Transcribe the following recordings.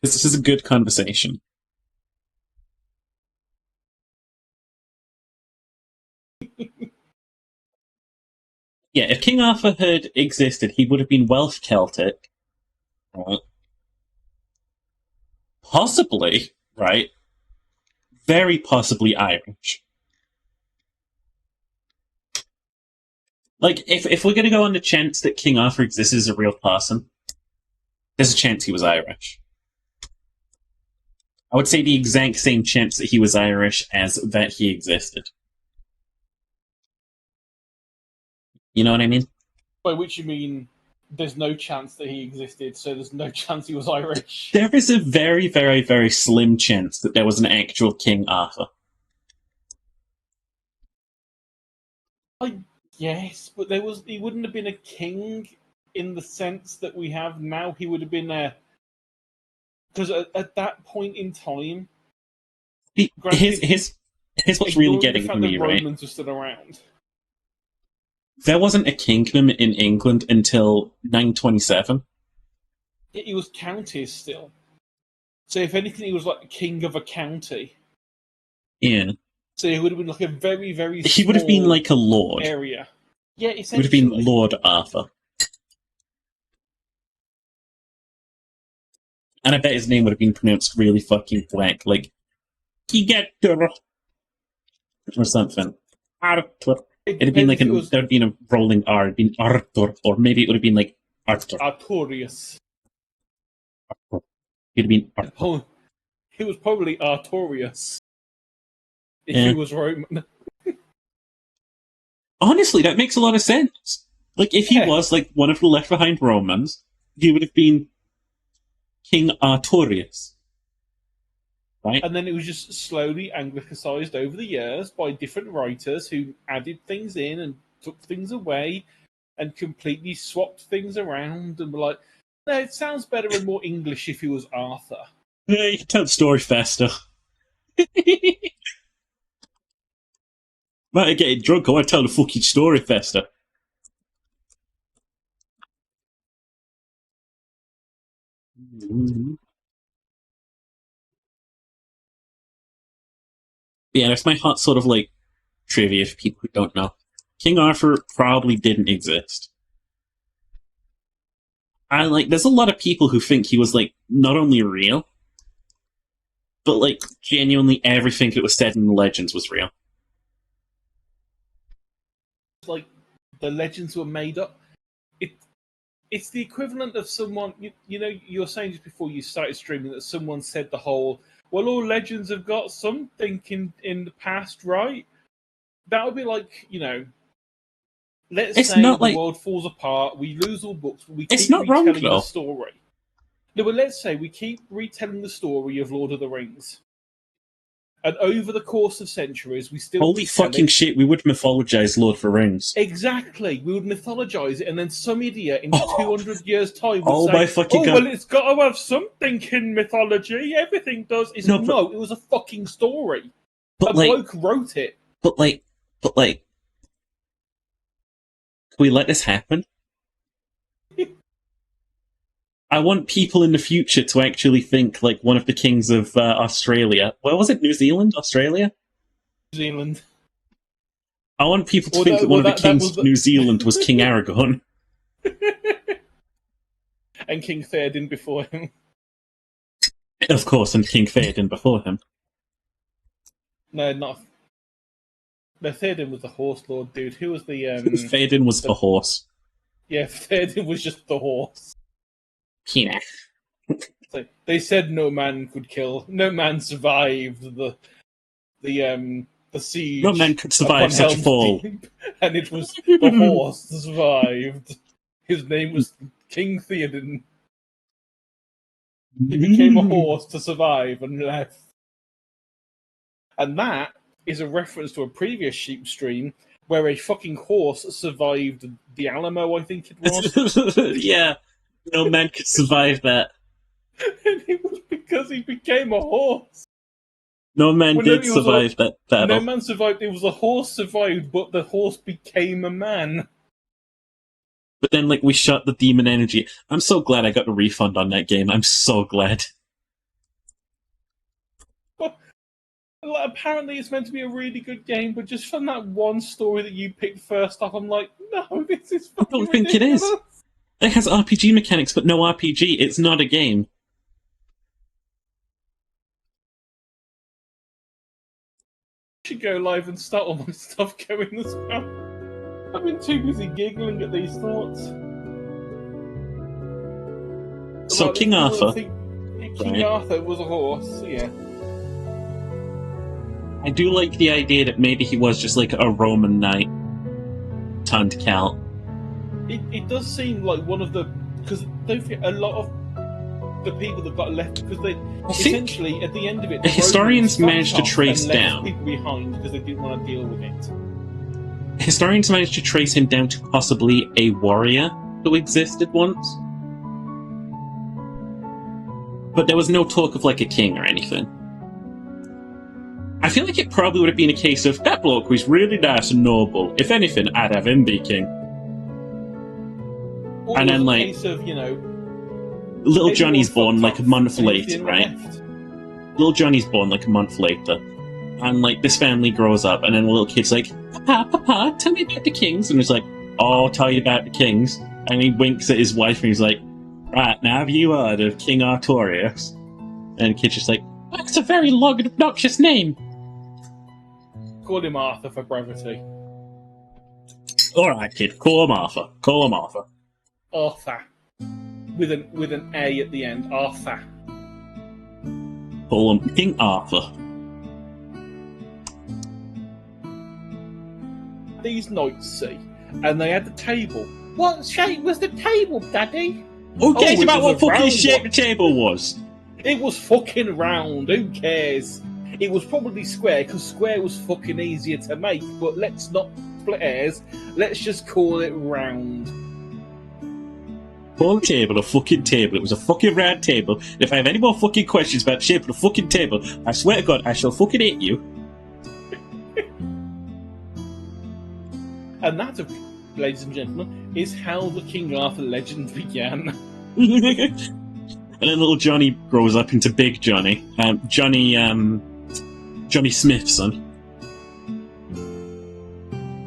Because this is a good conversation. Yeah, if King Arthur had existed, he would have been Welsh Celtic. Possibly, right? Very possibly Irish. Like, if we're gonna go on the chance that King Arthur exists as a real person, there's a chance he was Irish. I would say the exact same chance that he was Irish as that he existed. You know what I mean? By which you mean there's no chance that he existed, so there's no chance he was Irish. There is a very, very, very slim chance that there was an actual King Arthur. Yes, but he wouldn't have been a king in the sense that we have now. He would have been a... Because at that point in time... Here's what's really getting to me, right? Romans were still around. There wasn't a kingdom in England until 927. He was counties still. So if anything, he was like the king of a county. Yeah. So he would have been like a very, very He would have been like a lord. Area. Yeah, essentially. He would have been Lord Arthur. And I bet his name would have been pronounced really fucking black, like Gigator or something. Arthur. It'd have been like there'd been a rolling R, it'd been Arthur, or maybe it would have been like Arthur. Artorius. It'd have been Arthur. He was probably Artorius. If he was Roman. Honestly, that makes a lot of sense. Like, if he was like one of the left behind Romans, he would have been King Artorius. Right? And then it was just slowly Anglicized over the years by different writers who added things in and took things away and completely swapped things around and were like, no, it sounds better and more English if he was Arthur. Yeah, you can tell the story faster. Might I get drunk, I want to tell the fucking story faster. Mm-hmm. Yeah, that's my hot sort of like trivia for people who don't know. King Arthur probably didn't exist. And like, there's a lot of people who think he was like not only real, but like genuinely everything that was said in the legends was real. Like the legends were made up. It's the equivalent of someone. You know, you were saying just before you started streaming that someone said the whole, well, all legends have got something in the past, right? That would be like, you know, let's say the world falls apart, we lose all books, we keep retelling the story. No, but let's say we keep retelling the story of Lord of the Rings. And over the course of centuries, we still... Holy fucking shit, we would mythologize Lord of the Rings. Exactly. We would mythologize it, and then some idiot in 200 years' time would say, my fucking God. Well, it's got to have something in mythology. Everything does. It was a fucking story. A bloke wrote it. But can we let this happen? I want people in the future to actually think like one of the kings of Australia. What was it? New Zealand? Australia? New Zealand. I want people to think that one of the kings of New Zealand was King Aragorn. And King Theoden before him. Of course, and King Theoden before him. No, not... No, Theoden was the horse lord, dude. Who was the... Theoden was the horse. Yeah, Theoden was just the horse. Peanut. So they said no man could kill. No man survived the siege. No man could survive such a fall. And it was the horse that survived. His name was King Theoden. He became a horse to survive and left. And that is a reference to a previous sheep stream where a fucking horse survived the Alamo, I think it was. Yeah. No man could survive that. And it was because he became a horse. No man did survive that battle. No man survived. It was the horse survived, but the horse became a man. But then, like, we shot the demon energy. I'm so glad I got a refund on that game. I'm so glad. Like, apparently, it's meant to be a really good game, but just from that one story that you picked first off, I'm like, no, this is fucking I don't think ridiculous. it is. It has RPG mechanics, but no RPG. It's not a game. I should go live and start all my stuff going as well. I've been too busy giggling at these thoughts. So Like, King Arthur. King Arthur was a horse, yeah. I do like the idea that maybe he was just like a Roman knight turned Celt. It does seem like one of the, because don't forget, a lot of the people that got left, because they essentially at the end of it, the historians managed to trace down people behind because they didn't want to deal with it. Historians managed to trace him down to possibly a warrior who existed once, but there was no talk of like a king or anything. I feel like it probably would have been a case of that bloke was really nice and noble. If anything, I'd have him be king. Or and then, like, case of, you know, little Johnny's born like a month later, right? Left. Little Johnny's born like a month later, and like this family grows up, and then the little kid's like, Papa, tell me about the kings, and he's like, oh, I'll tell you about the kings, and he winks at his wife, and he's like, right, now have you heard of King Artorius? And the kid's just like, that's a very long and obnoxious name. Call him Arthur for brevity. Alright, kid, call him Arthur. Call him Arthur. Arthur. With an A at the end. Arthur. Call him King Arthur. These knights, see, and they had the table. What shape was the table, Daddy? Who cares about what fucking round shape one. the table was? It was fucking round. Who cares? It was probably square, because square was fucking easier to make, but let's not split hairs. Let's just call it round. Call the table a fucking table. It was a fucking round table. And if I have any more fucking questions about the shape of the fucking table, I swear to God, I shall fucking hate you. And that, ladies and gentlemen, is how the King Arthur legend began. And then little Johnny grows up into Big Johnny. Johnny Smithson.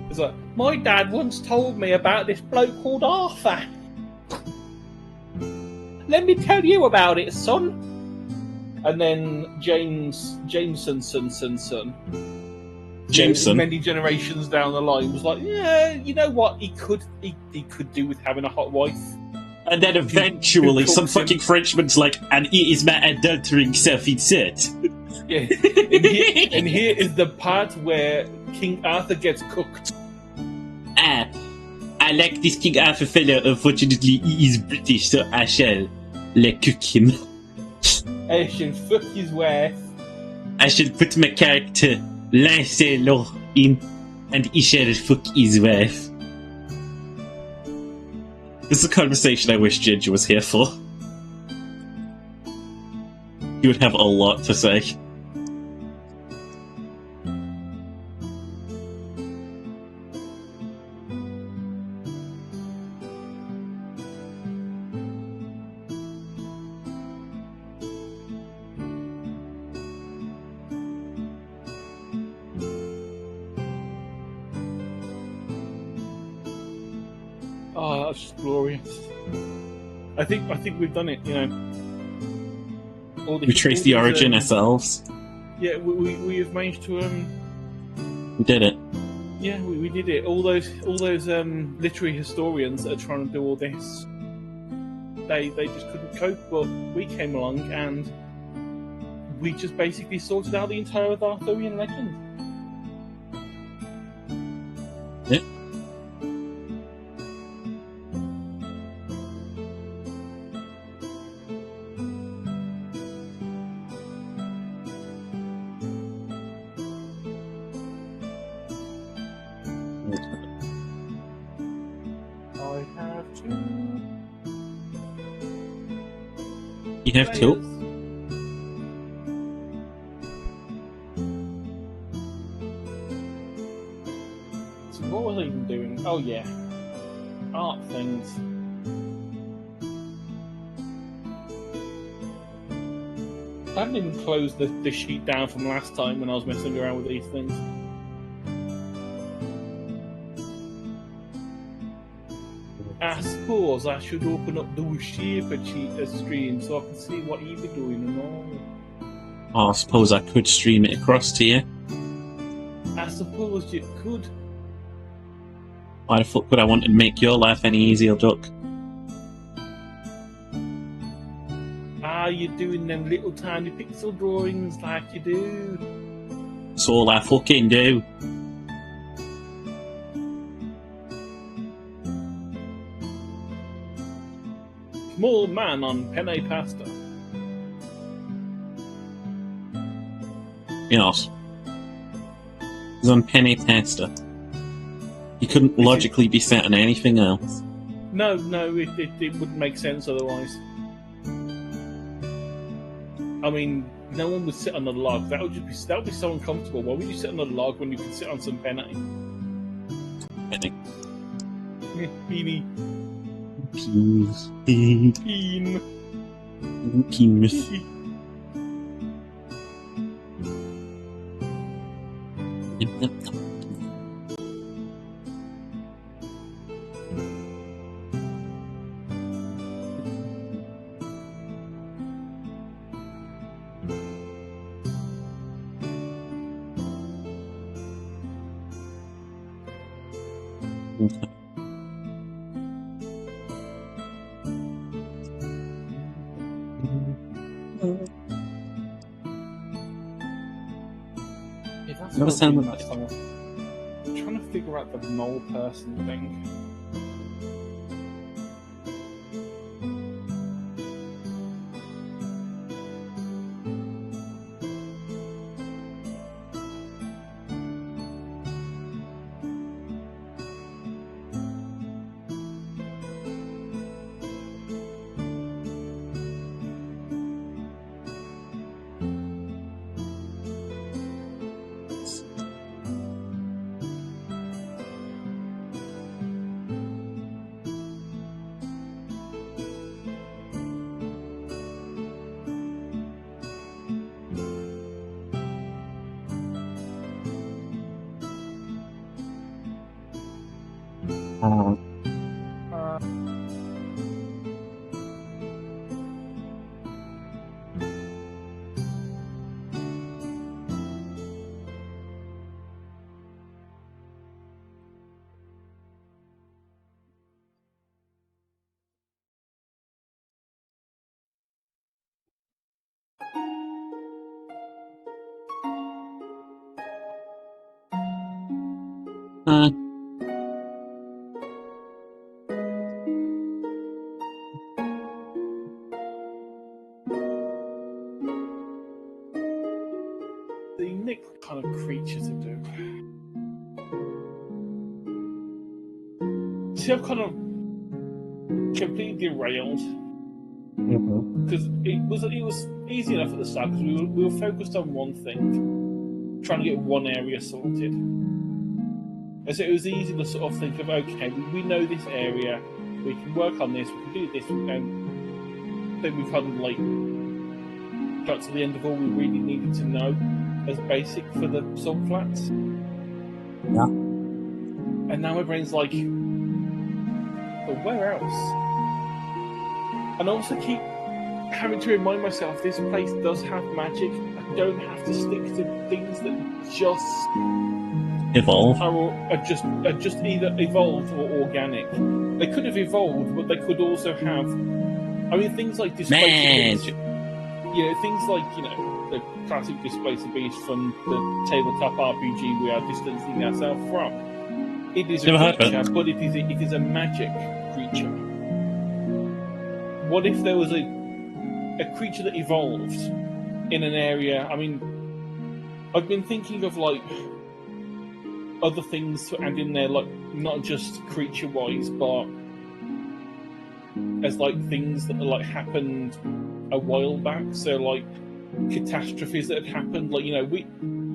It's like, my dad once told me about this bloke called Arthur. Let me tell you about it, son. And then Jameson's son. Jameson. Many generations down the line was like, yeah, you know what? He could do with having a hot wife. And then eventually, some cooks him? fucking Frenchman's like, and it is my adultering self-insert. Yeah. And here is the part where King Arthur gets cooked. I like this King Arthur fellow. Unfortunately, he is British, so I shall cook him. I shall fuck his wife. I shall put my character Lancelot in, and he shall fuck his wife. This is a conversation I wish Ginger was here for. He would have a lot to say. Oh, that's just glorious. I think we've done it, you know. We traced the origin ourselves. Yeah, we have managed to We did it. Yeah, we did it. All those literary historians that are trying to do all this, they just couldn't cope. But we came along and we just basically sorted out the entire Arthurian legend. Yeah. I have two. You have two? So what was I even doing? Oh yeah, art things. I haven't even closed the sheet down from last time when I was messing around with these things. I suppose I should open up the Shaper Cheetah stream so I can see what you've been doing and all. Oh, I suppose I could stream it across to you. I suppose you could. Why the fuck would I want to make your life any easier, Duck? Ah, you're doing them little tiny pixel drawings like you do. That's all I fucking do. Small man on penne pasta. Yes. He's on penny pasta. He couldn't logically be set on anything else. No, it wouldn't make sense otherwise. I mean, no one would sit on a log. That would be so uncomfortable. Why would you sit on a log when you could sit on some penne? Penny. Peeny. Penis. Peen. Penis. Yeah, that's Never what sound I'm like trying to figure out the mole person thing. The Nick kind of creature to do. See, I've kind of completely derailed because it was easy enough at the start because we were focused on one thing, trying to get one area sorted. And so it was easy to sort of think of, okay, we know this area, we can work on this, we can do this, and then we kind of like got to the end of all we really needed to know as basic for the subflats. Yeah. And now my brain's like, but where else? And I also keep having to remind myself this place does have magic. I don't have to stick to things that just Evolve. are just either evolved or organic. They could have evolved, but they could also have. I mean, things like displaced. You know, things like the classic Displacer Beast from the tabletop RPG we are distancing ourselves from. It is a creature, but it is a magic creature. What if there was a creature that evolved in an area? I mean, I've been thinking of like other things to add in there, like not just creature-wise, but as like things that like happened a while back. So like catastrophes that had happened. Like we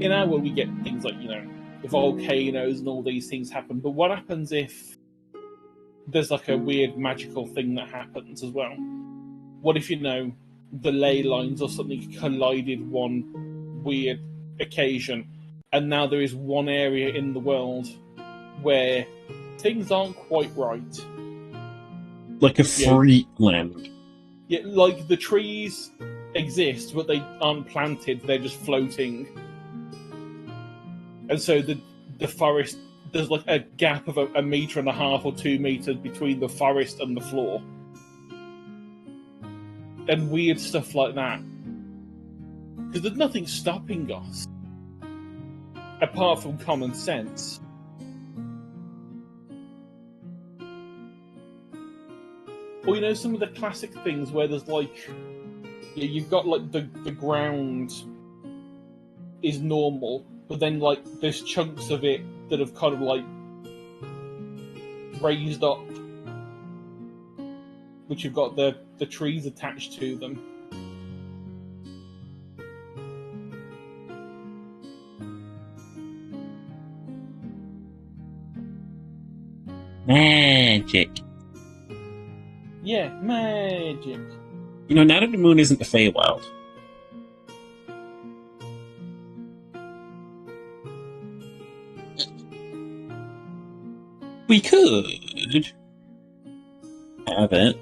in our world we get things like the volcanoes and all these things happen. But what happens if there's like a weird magical thing that happens as well? What if the ley lines or something collided one weird occasion, and now there is one area in the world where things aren't quite right. Like a freak land. Yeah, like the trees exist, but they aren't planted, they're just floating. And so the forest, there's like a gap of a metre and a half or 2 meters between the forest and the floor. And weird stuff like that. Because there's nothing stopping us. Apart from common sense. Or, you know, some of the classic things where there's like... you've got like the ground is normal, but then like there's chunks of it that have kind of like raised up, which have got the trees attached to them. Magic. Yeah, magic. You know, now that the moon isn't the Feywild, we could have it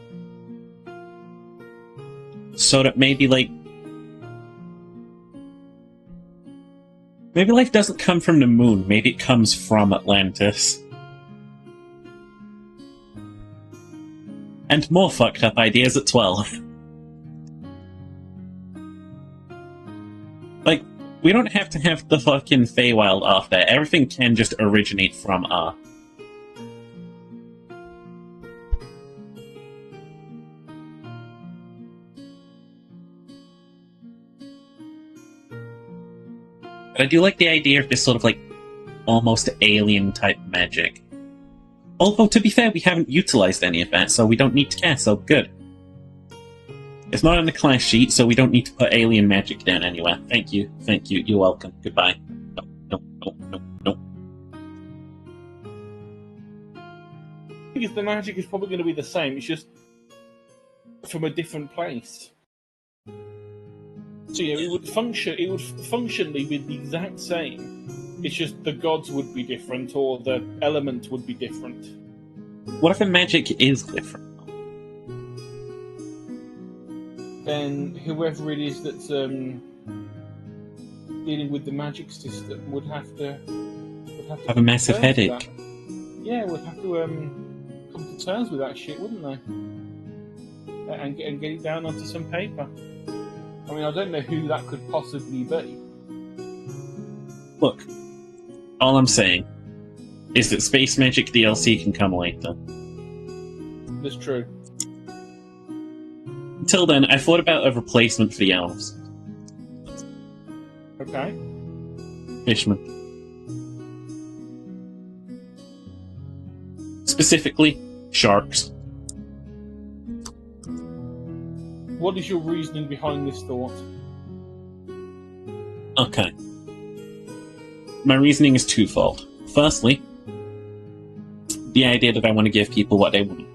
so that maybe life doesn't come from the moon, maybe it comes from Atlantis. And more fucked up ideas at 12. Like, we don't have to have the fucking Feywild off there. Everything can just originate from R. But I do like the idea of this sort of, like, almost alien-type magic. Although, to be fair, we haven't utilised any of that, so we don't need to care, so good. It's not on the class sheet, so we don't need to put alien magic down anywhere. Thank you, you're welcome. Goodbye. No. I think the magic is probably going to be the same, it's just from a different place. So, you know, it would functionally be the exact same. It's just the gods would be different, or the element would be different. What if the magic is different? Then whoever it is that's dealing with the magic system would have to have a massive headache. Yeah, would have to come to terms with that shit, wouldn't they? And get it down onto some paper. I mean, I don't know who that could possibly be. Look, all I'm saying is that Space Magic DLC can come later. That's true. Until then, I thought about a replacement for the elves. Okay. Fishmen. Specifically, sharks. What is your reasoning behind this thought? Okay. My reasoning is twofold. Firstly, the idea that I want to give people what they want,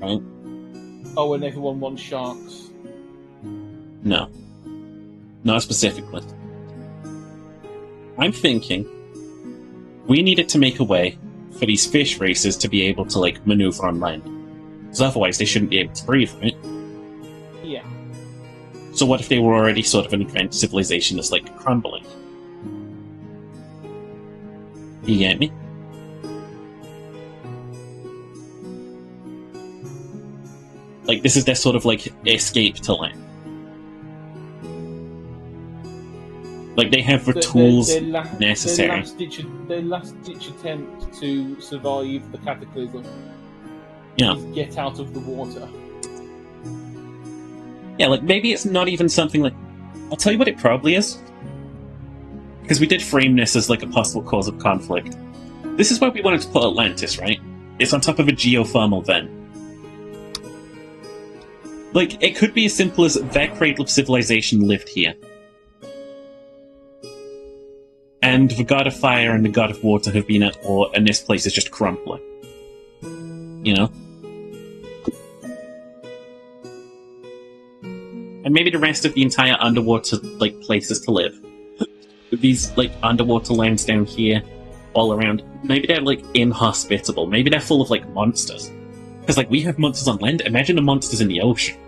right? Oh, and everyone wants sharks. No. Not specifically. I'm thinking we needed to make a way for these fish races to be able to, like, maneuver on land. Because otherwise they shouldn't be able to breathe, right? Yeah. So what if they were already sort of an advanced civilization that's, like, crumbling? You get me? Like, this is their sort of, like, escape to land. Like, they have the tools necessary. Their last-ditch attempt to survive the cataclysm. Yeah. Is get out of the water. Yeah, like, maybe it's not even something like... I'll tell you what it probably is. Because we did frame this as, like, a possible cause of conflict. This is why we wanted to put Atlantis, right? It's on top of a geothermal vent. Like, it could be as simple as that cradle of civilization lived here. And the god of fire and the god of water have been at war, and this place is just crumbling. You know? And and maybe the rest of the entire underwater like places to live. These like underwater lands down here, all around. Maybe they're like inhospitable. Maybe they're full of like monsters. Because like we have monsters on land. Imagine the monsters in the ocean.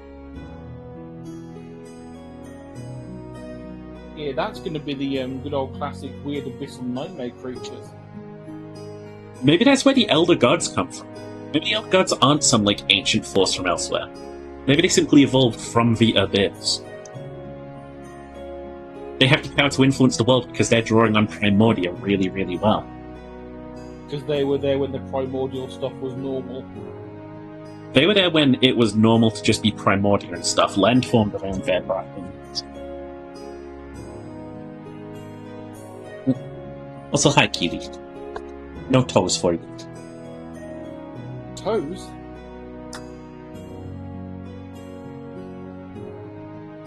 Yeah, that's going to be the good old classic weird abyssal nightmare creatures. Maybe that's where the Elder Gods come from. Maybe the Elder Gods aren't some like ancient force from elsewhere. Maybe they simply evolved from the abyss. They have the power to influence the world because they're drawing on Primordia really, really well. Because they were there when the primordial stuff was normal. They were there when it was normal to just be Primordia and stuff. Land formed around their brackets. Also, hi, Kiwi. No toes for you. Toes?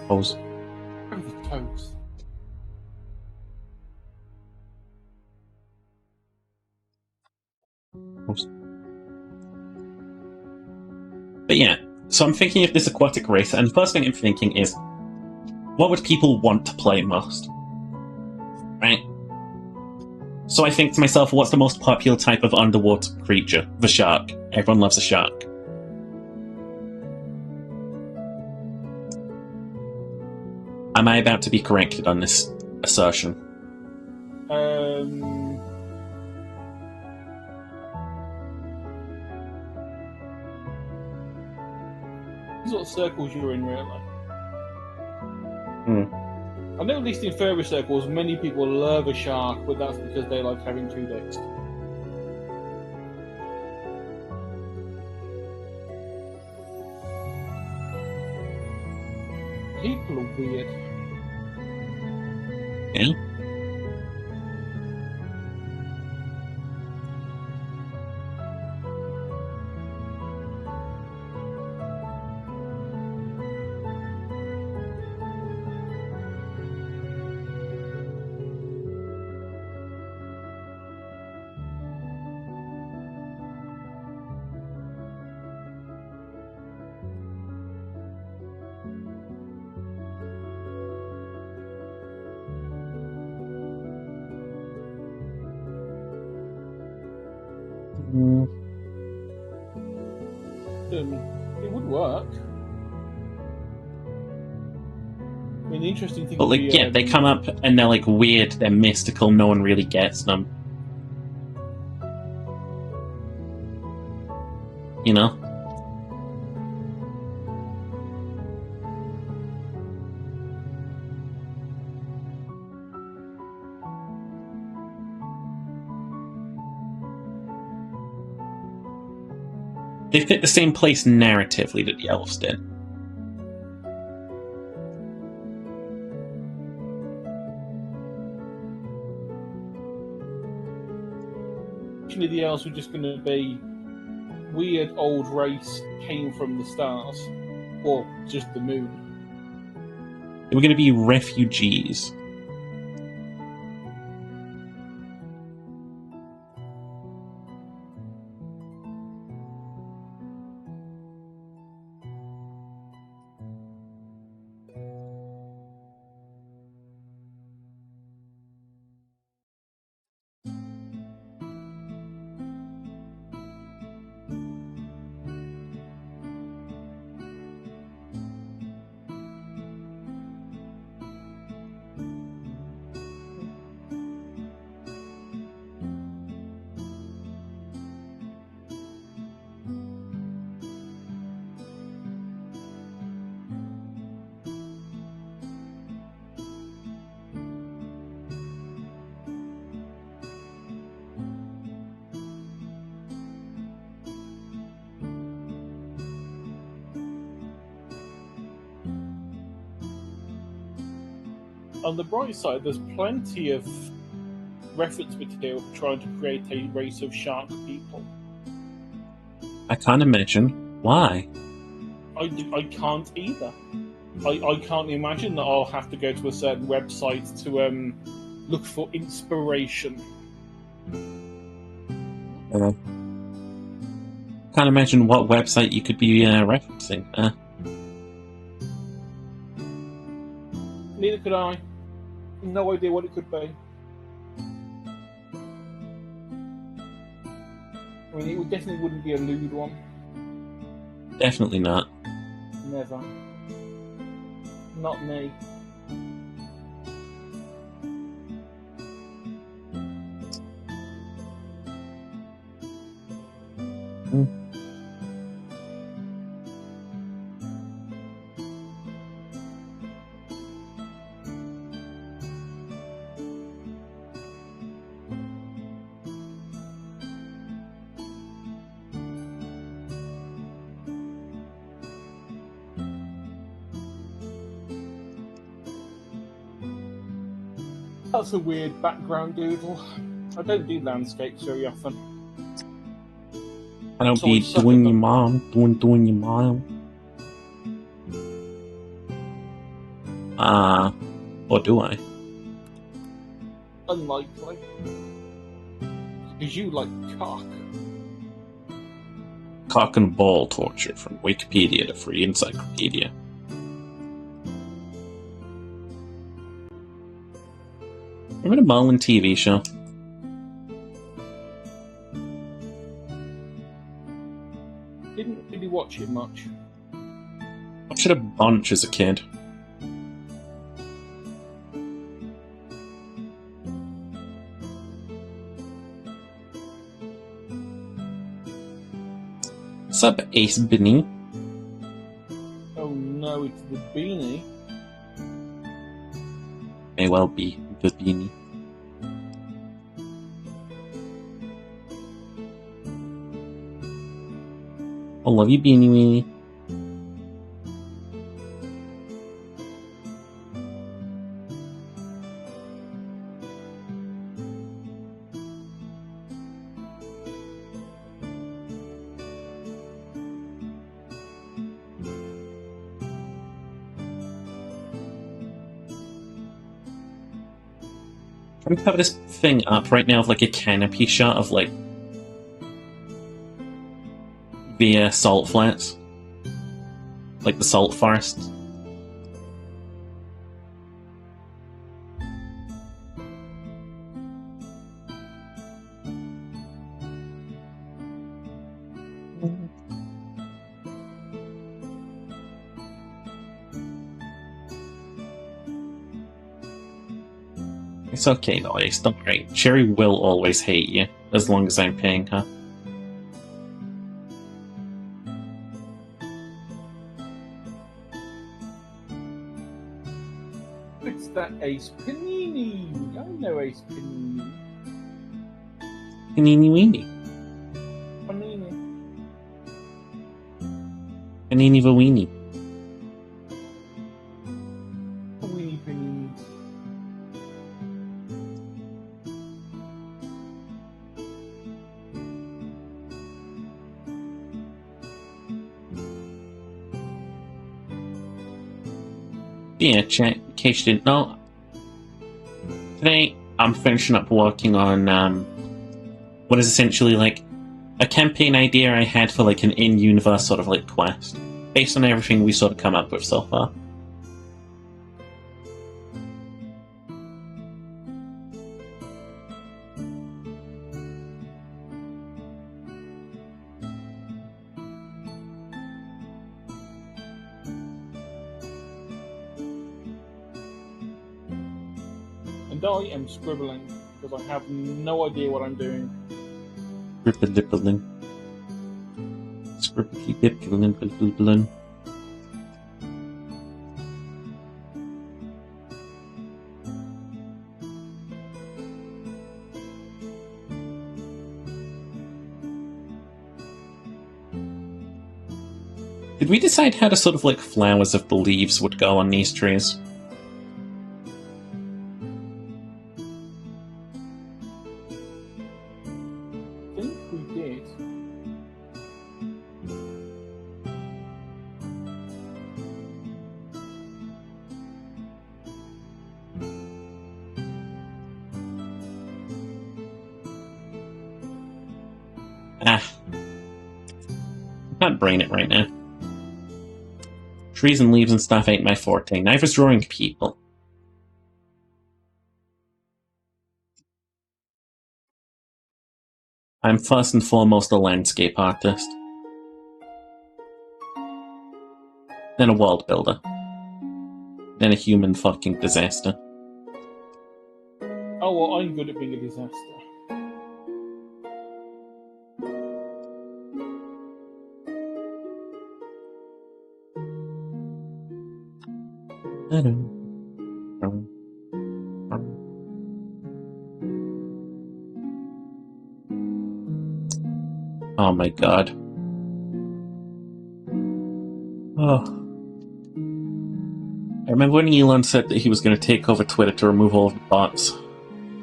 Toes. Where are the toes? But yeah, so I'm thinking of this aquatic race, and the first thing I'm thinking is, what would people want to play most? Right? So I think to myself, what's the most popular type of underwater creature? The shark. Everyone loves a shark. Am I about to be corrected on this assertion? What circles you're in, really? I know, at least in furry circles, many people love a shark, but that's because they like having two legs. People are weird. Yeah? It would work. I mean, the interesting thing. But like, yeah, they come up and they're like weird, they're mystical, no one really gets them. You know? They fit the same place narratively that the elves did. The elves were just going to be weird old race came from the stars, or just the moon. They were going to be refugees. On the bright side, there's plenty of reference material for trying to create a race of shark people. I can't imagine why. I can't either. I can't imagine that I'll have to go to a certain website to look for inspiration. Can't imagine what website you could be referencing. Neither could I. No idea what it could be. I mean, it definitely wouldn't be a lewd one. Definitely not. Never. Not me. That's a weird background doodle. I don't do landscapes very often. I don't be doing your mom, doing your mom. Or do I? Unlikely. Because you like cock. Cock and ball torture from Wikipedia to Free Encyclopedia. Remember the Mullen TV show? Didn't really watch it much. Watched it a bunch as a kid. What's up, Ace Beanie? Oh no, it's the beanie. May well be the beanie. I love you, Beanie Weenie. I'm gonna have this thing up right now of like a canopy shot of like the salt flats, like the salt forest. It's okay though, Ace, don't worry. Sherry will always hate you, as long as I'm paying her. It's that Ace Panini. I know Ace Panini. Panini weenie. Panini. Panini the weenie. Weenie Panini. Yeah, chat, in case you didn't know, today I'm finishing up working on what is essentially like a campaign idea I had for like an in-universe sort of like quest, based on everything we sort of come up with so far. And I am scribbling because I have no idea what I'm doing. Scribbling. Scribbling. Did we decide how the sort of like flowers of the leaves would go on these trees? I think we did. I can't brain it right now. Trees and leaves and stuff ain't my forte. Neither's drawing people. I'm first and foremost a landscape artist. Then a world builder. Then a human fucking disaster. Oh, well, I'm good at being a disaster. Oh my god. Oh. I remember when Elon said that he was going to take over Twitter to remove all of the bots,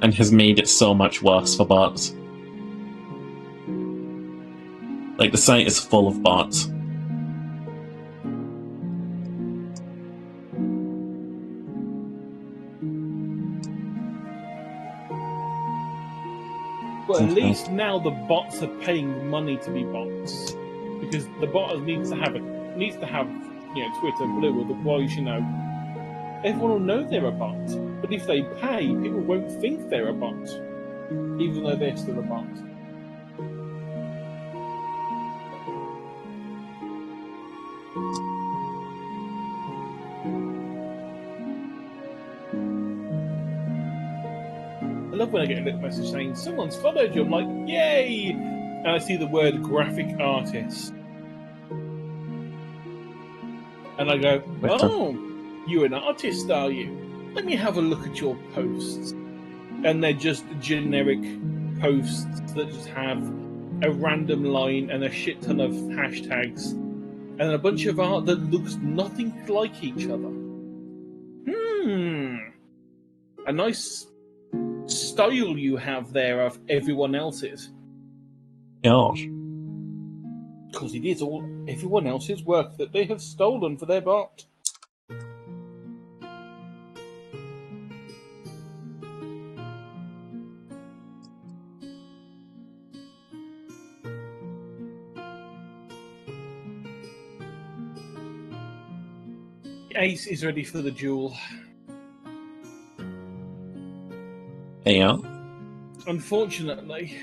and has made it so much worse for bots. Like, the site is full of bots. But at least now the bots are paying money to be bots, because the bot needs to have Twitter Blue, otherwise everyone will know they're a bot. But if they pay, people won't think they're a bot, even though they're still a bot. I love when I get a little message saying someone's followed you. I'm like, yay! And I see the word graphic artist. And I go, oh, you're an artist, are you? Let me have a look at your posts. And they're just generic posts that just have a random line and a shit ton of hashtags and a bunch of art that looks nothing like each other. A nice style you have there of everyone else's. Gosh. Because it is all everyone else's work that they have stolen for their bot. Ace is ready for the duel. Yeah. Unfortunately,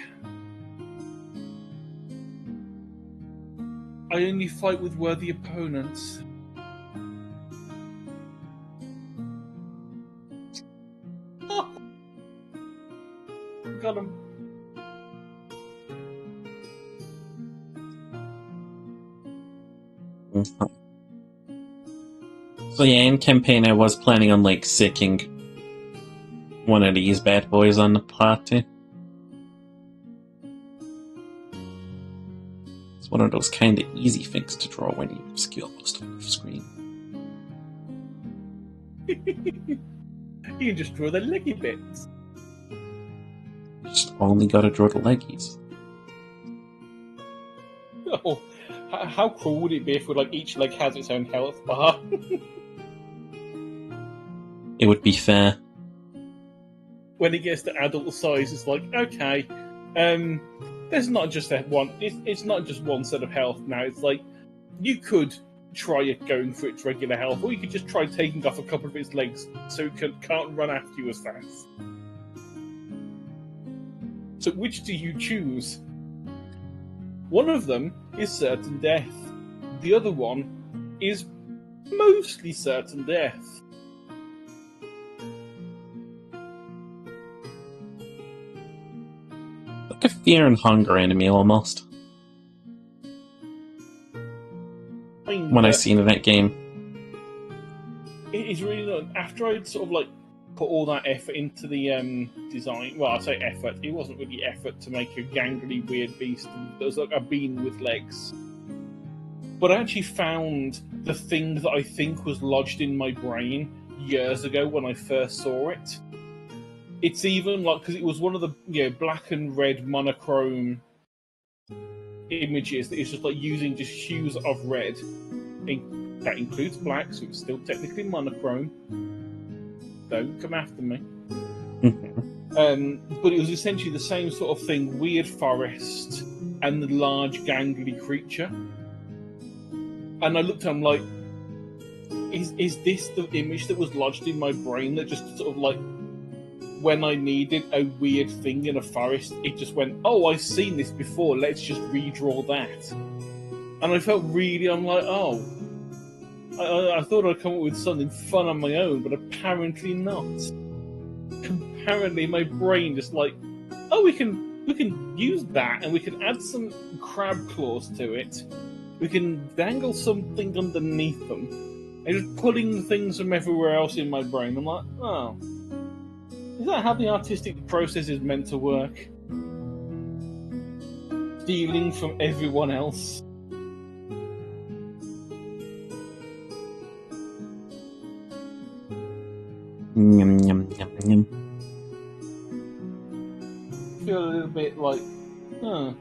I only fight with worthy opponents. Got him. So yeah, in campaign I was planning on sicking one of these bad boys on the party. It's one of those kind of easy things to draw when you obscure most of the screen. You can just draw the leggy bits. You just only gotta draw the leggies. Oh, how cool would it be if each leg has its own health bar? It would be fair. When it gets to adult size, it's like, okay, there's not just it's not just one set of health now. It's like, you could try it going for its regular health, or you could just try taking off a couple of its legs so it can't run after you as fast. So which do you choose? One of them is certain death. The other one is mostly certain death. Like a fear and hunger enemy, almost. When I seen in that game. It is really not. After I'd sort of put all that effort into the design. Well, I say effort. It wasn't really effort to make a gangly weird beast that was like a bean with legs. But I actually found the thing that I think was lodged in my brain years ago when I first saw it. It's even because it was one of the black and red monochrome images that is just using just hues of red. That includes black, so it's still technically monochrome. Don't come after me. But it was essentially the same sort of thing: weird forest and the large gangly creature. And I looked at him like, is this the image that was lodged in my brain that just sort of when I needed a weird thing in a forest, it just went, oh, I've seen this before, let's just redraw that. And I felt really, I'm like, oh, I thought I'd come up with something fun on my own, but apparently not. Apparently my brain just like, oh, we can use that, and we can add some crab claws to it. We can dangle something underneath them. And just pulling things from everywhere else in my brain. I'm like, oh, is that how the artistic process is meant to work? Stealing from everyone else. Yum, yum, yum, yum. I feel a little bit like, huh.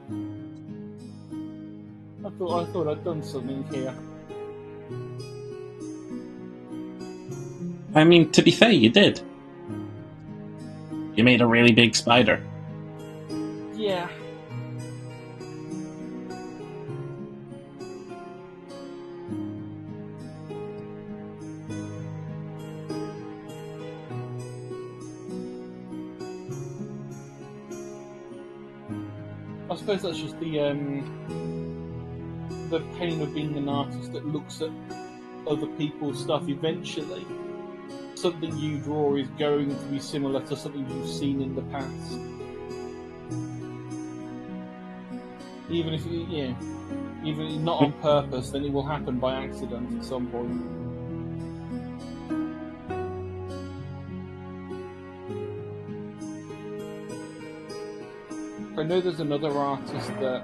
I thought I'd done something here. I mean, to be fair, you did. You made a really big spider. Yeah. I suppose that's just the pain of being an artist that looks at other people's stuff. Eventually, something you draw is going to be similar to something you've seen in the past. Even if even not on purpose, then it will happen by accident at some point. I know there's another artist that,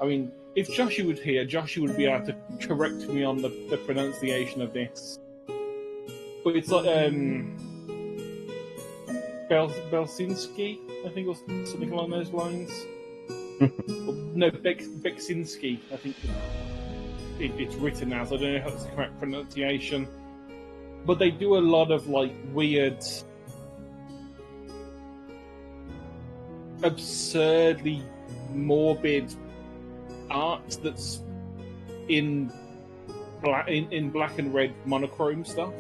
I mean, if Joshua would hear, Joshua would be able to correct me on the pronunciation of this. But it's like Belsinski, I think, or something along those lines. No, Beksinski, I think it's written as. I don't know if that's the correct pronunciation. But they do a lot of like weird, absurdly morbid art that's in black and red monochrome stuff,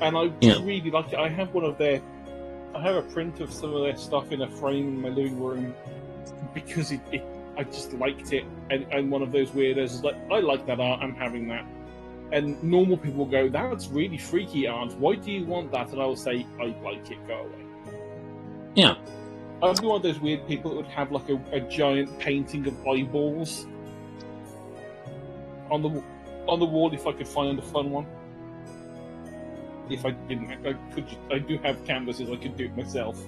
and I really like it. I have a print of some of their stuff in a frame in my living room because I just liked it, and I'm one of those weirdos who's like, I like that art, I'm having that. And normal people will go, that's really freaky art, why do you want that? And I will say, I like it, go away. Yeah. I'd be one of those weird people that would have like a giant painting of eyeballs on the wall if I could find a fun one. If I didn't, I do have canvases. I could do it myself.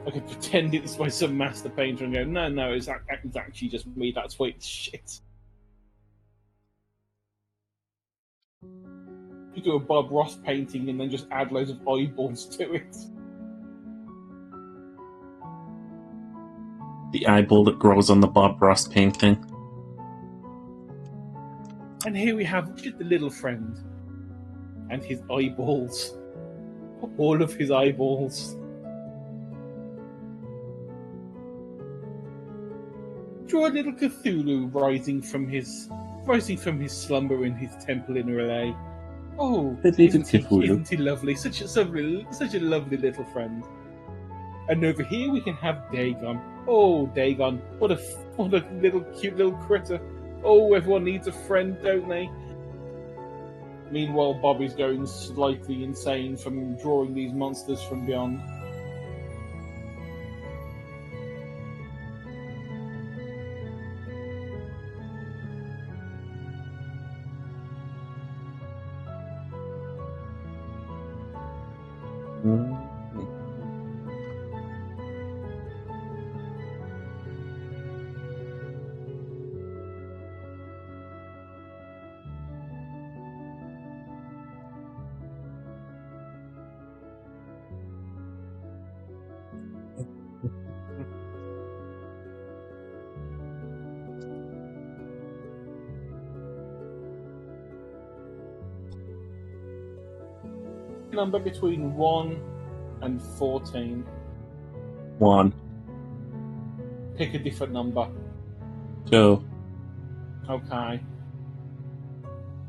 I could pretend it's by some master painter and go, no, it's actually just me. That's why it's shit. You do a Bob Ross painting and then just add loads of eyeballs to it. The eyeball that grows on the Bob Ross painting. And here we have just the little friend. And his eyeballs. All of his eyeballs. Draw a little Cthulhu rising from his slumber in his temple in Relay. Oh, isn't he lovely? Such a lovely little friend. And over here we can have Dagon. Oh, Dagon, what a little cute little critter. Oh, everyone needs a friend, don't they? Meanwhile, Bobby's going slightly insane from drawing these monsters from beyond. Number between 1 and 14. 1. Pick a different number. 2. Okay.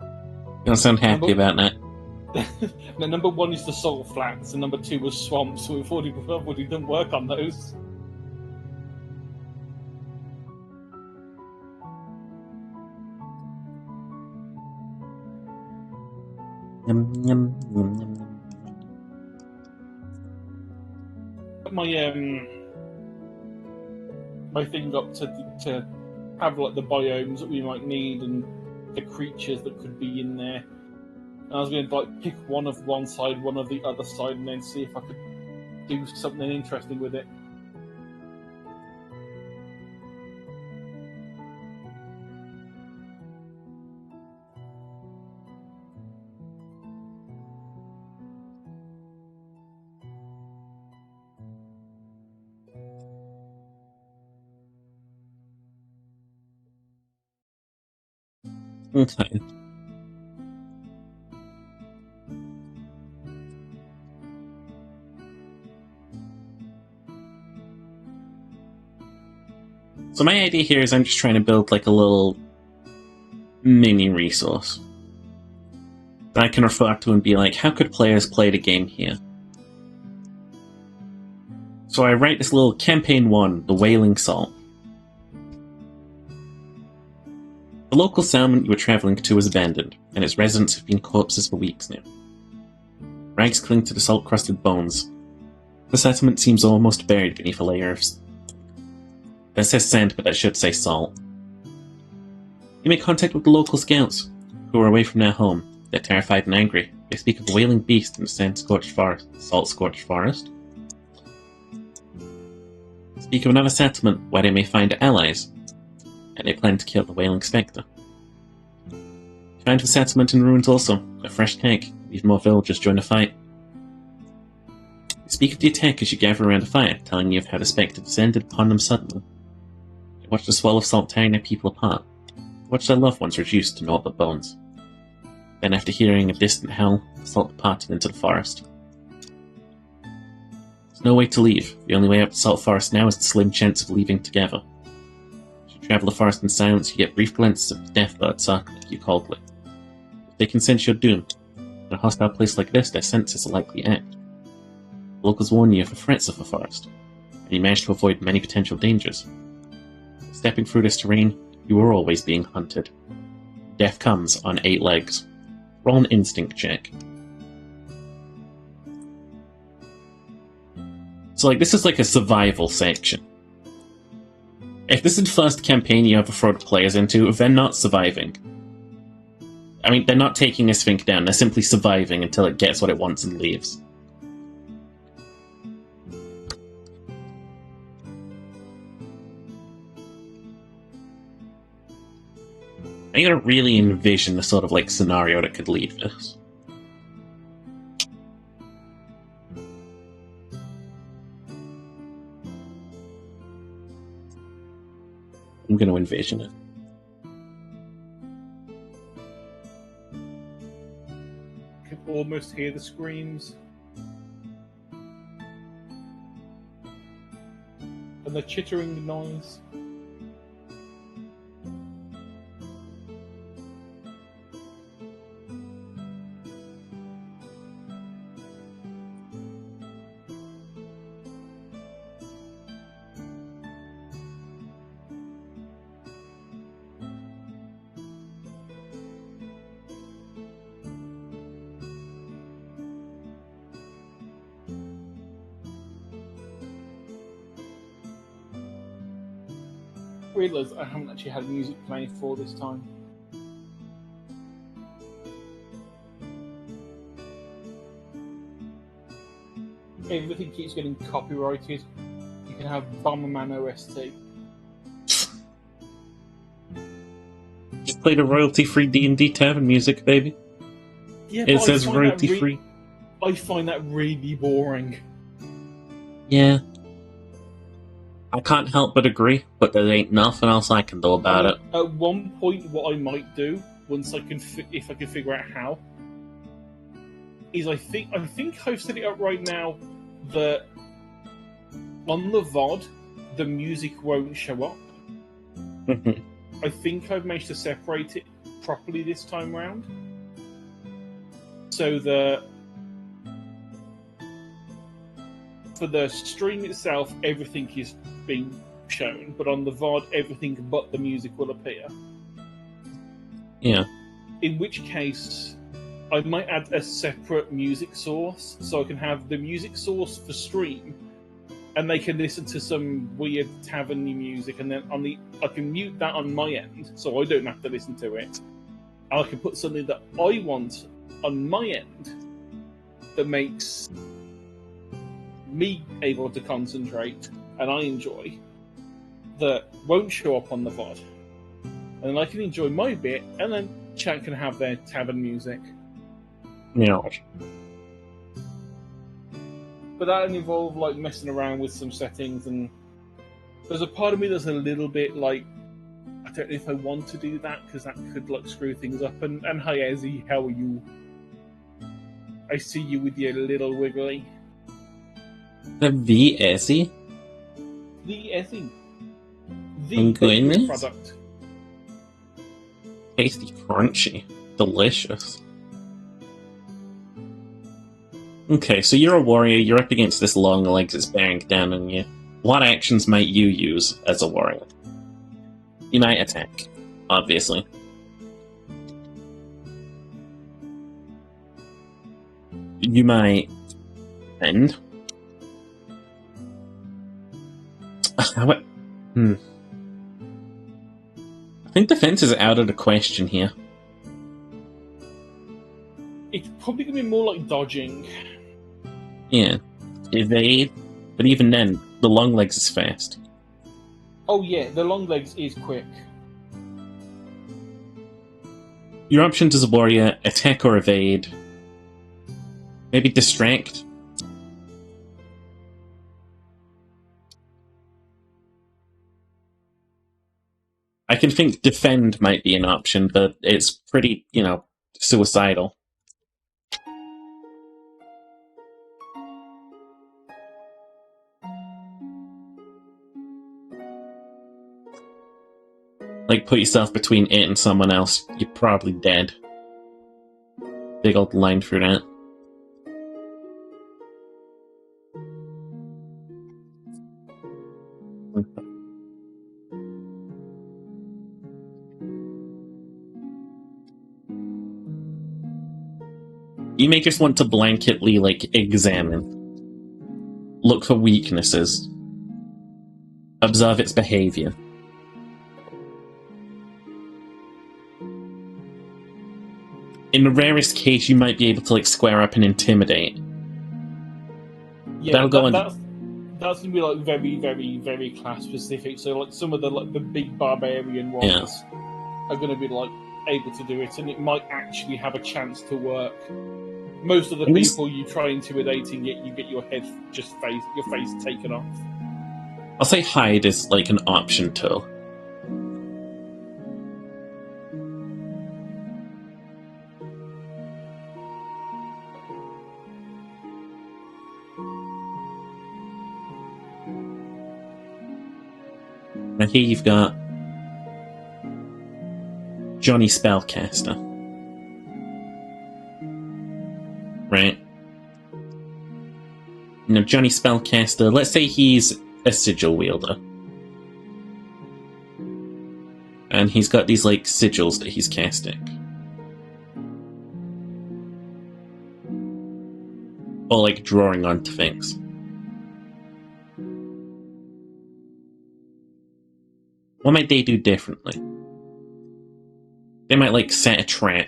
You don't sound happy about that. No, number 1 is the salt flats, and number 2 was swamps. So we've already done work on those. Yum, yum, yum, yum, yum. My thing up to have like the biomes that we might need and the creatures that could be in there. And I was going to like pick one of one side, one of the other side, and then see if I could do something interesting with it. Okay. So my idea here is I'm just trying to build like a little mini resource that I can refer to and be like, how could players play the game here? So I write this little campaign 1, the Wailing Salt. The local settlement you were travelling to is abandoned, and its residents have been corpses for weeks now. Rags cling to the salt-crusted bones. The settlement seems almost buried beneath a layer of... That says sand, but that should say salt. You make contact with the local scouts, who are away from their home. They're terrified and angry. They speak of a wailing beast in the sand-scorched forest, salt-scorched forest. Speak of another settlement where they may find allies, and they plan to kill the Wailing Spectre. Find the settlement in ruins also, a fresh cake. Even more villagers join the fight. They speak of the attack as you gather around a fire, telling you of how the Spectre descended upon them suddenly. They watch the swell of salt tearing their people apart. They watch their loved ones reduced to naught but bones. Then, after hearing a distant howl, the salt departed into the forest. There's no way to leave. The only way out of the salt forest now is the slim chance of leaving together. As you travel the forest in silence, you get brief glimpses of the deathbird circling you coldly. If they can sense your doom, in a hostile place like this, their senses are likely to act. The locals warn you of the threats of the forest, and you manage to avoid many potential dangers. Stepping through this terrain, you are always being hunted. Death comes on 8 legs. Roll an instinct check. So, like, this is like a survival section. If this is the first campaign you ever throw the players into, they're not surviving. I mean, they're not taking this thing down, they're simply surviving until it gets what it wants and leaves. I gotta really envision the sort of, like, scenario that could lead this. I'm gonna envision it. I can almost hear the screams. And the chittering noise. I realised I haven't actually had music playing for this time. Everything keeps getting copyrighted. You can have Bomberman OST. Just play the royalty-free D&D Tavern music, baby. Yeah, It says royalty-free. I find that really boring. Yeah. I can't help but agree, but there ain't nothing else I can do about it. At one point, what I might do, once I can, if I can figure out how, is I think I've set it up right now that on the VOD, the music won't show up. I think I've managed to separate it properly this time round. so that for the stream itself, everything is being shown, but on the VOD, everything but the music will appear. Yeah. In which case, I might add a separate music source, so I can have the music source for stream, and they can listen to some weird taverny music, and then I can mute that on my end, so I don't have to listen to it. And I can put something that I want on my end that makes me able to concentrate and I enjoy, that won't show up on the VOD. And then I can enjoy my bit, and then chat can have their tavern music. Yeah. But that'll involve like messing around with some settings, and there's a part of me that's a little bit like, I don't know if I want to do that because that could like screw things up. And hi Ezzy, how are you? I see you with your little wiggly. The Ezzy? The Ezzy. Oh, goodness. Product. Tasty, crunchy, delicious. Okay, so you're a warrior, you're up against this long legs that's bearing down on you. What actions might you use as a warrior? You might attack, obviously. You might defend. I think defense is out of the question here. It's probably going to be more like dodging. Yeah. Evade. But even then, the long legs is fast. Oh yeah, the long legs is quick. Your options as a warrior, attack or evade. Maybe distract. I can think defend might be an option, but it's pretty, suicidal. Like, put yourself between it and someone else, you're probably dead. Big old line through that. You may just want to blanketly, examine. Look for weaknesses. Observe its behavior. In the rarest case, you might be able to, square up and intimidate. Yeah, that's going to be, very, very, very class-specific. So, some of the big barbarian ones are going to be, able to do it, and it might actually have a chance to work. Most of the people you try intimidating, yet you get your face taken off. I'll say hide is, an option, too. Now here you've got Johnny Spellcaster. Right? Now Johnny Spellcaster, let's say he's a sigil wielder. And he's got these, sigils that he's casting. Or, drawing onto things. What might they do differently? They might, set a trap.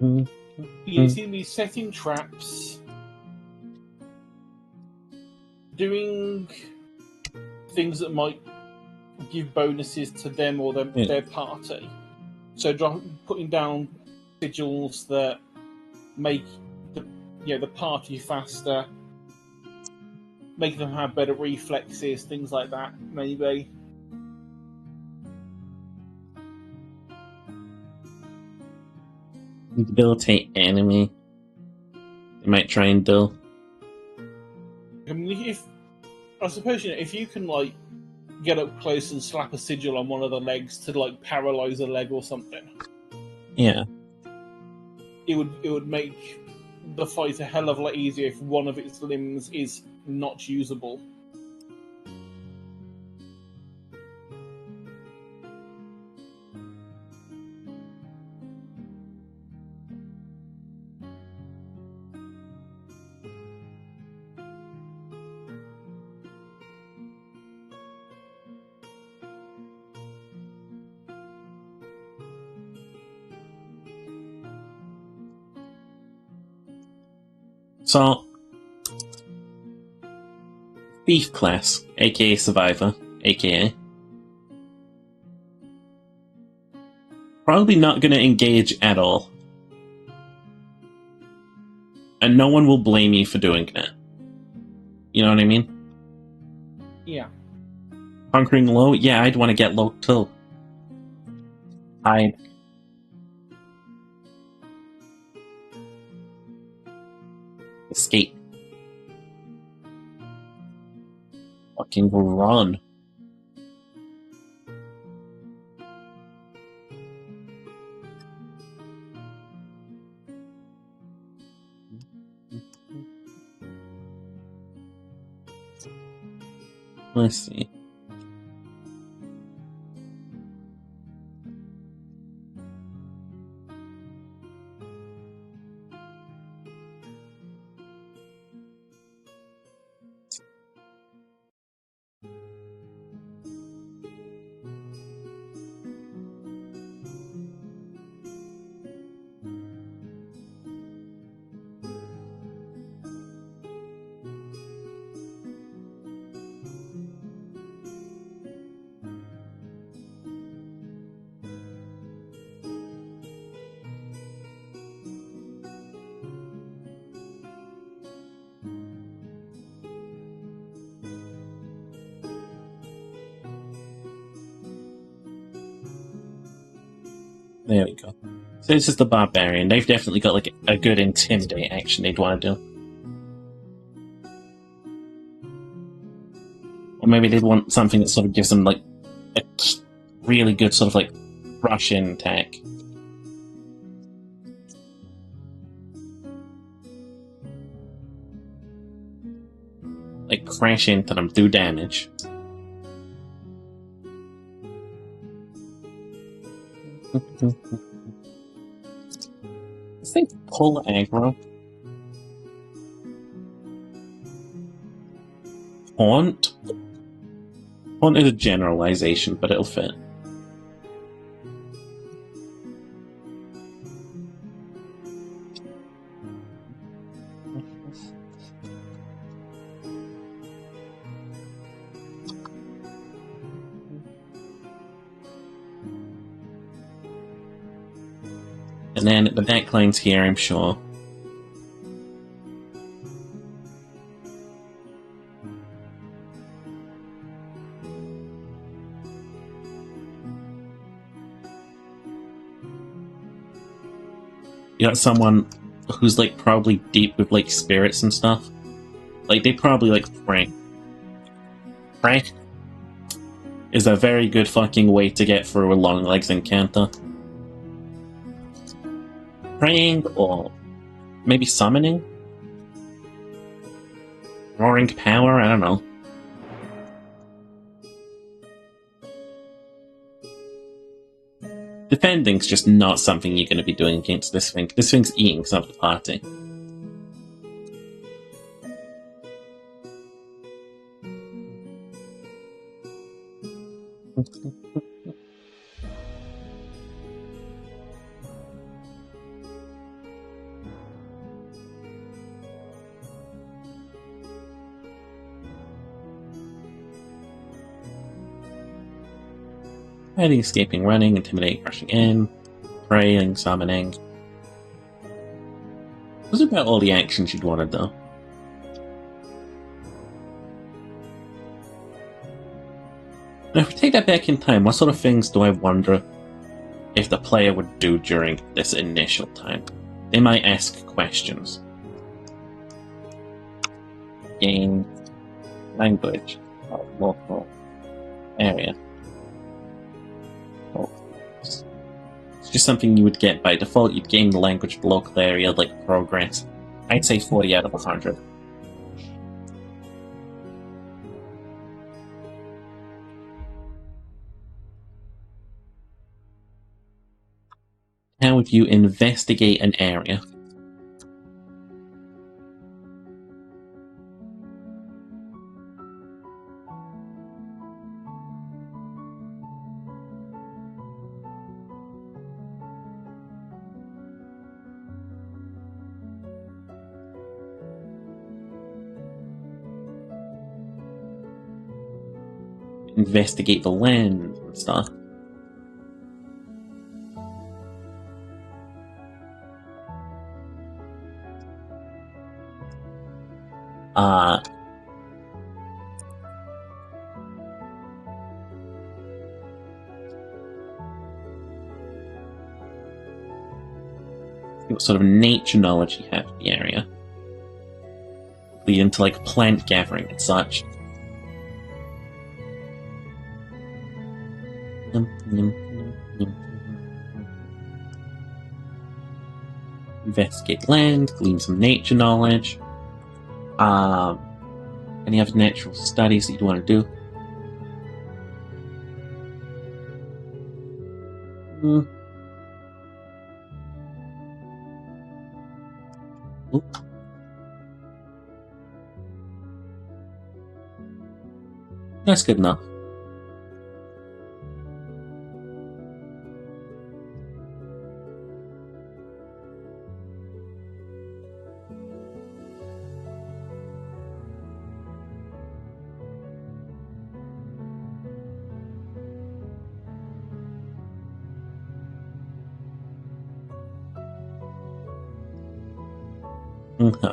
You see me setting traps, doing things that might give bonuses to them or their party. So putting down sigils that make the party faster, make them have better reflexes, things like that, maybe. Debilitate enemy. They might try and do. I mean, if you can get up close and slap a sigil on one of the legs to like paralyze a leg or something. Yeah. It would make the fight a hell of a lot easier if one of its limbs is not usable. So, Thief class, aka Survivor, aka. Probably not going to engage at all. And no one will blame you for doing that. You know what I mean? Yeah. Conquering low? Yeah, I'd want to get low too. I'd... escape. Fucking run. Let's see. There we go. So this is the Barbarian. They've definitely got like a good Intimidate action they'd want to do. Or maybe they'd want something that sort of gives them like a really good sort of like rush-in attack. Like crash into them, do damage. I think pull aggro. Haunt? Haunt is a generalization, but it'll fit. And then the backline's here, I'm sure. You got someone who's like probably deep with like spirits and stuff. Like they probably like pray. Pray is a very good fucking way to get through a long legs encounter. Praying or maybe summoning? Roaring power? I don't know. Defending's just not something you're going to be doing against this thing. This thing's eating some of the party. Hiding, escaping, running, intimidating, rushing in, praying, summoning. Those are about all the actions you'd want to do. Now, if we take that back in time, what sort of things do I wonder if the player would do during this initial time? They might ask questions. Gain language, local, area. Oh. It's just something you would get by default. You'd gain the language of the local area, like progress. I'd say 40 out of 100. How would you investigate an area? Investigate the land and stuff. What sort of nature knowledge you have of the area. Lead into like plant gathering and such. Investigate land, glean some nature knowledge. Any other natural studies that you want to do? That's good enough. Okay.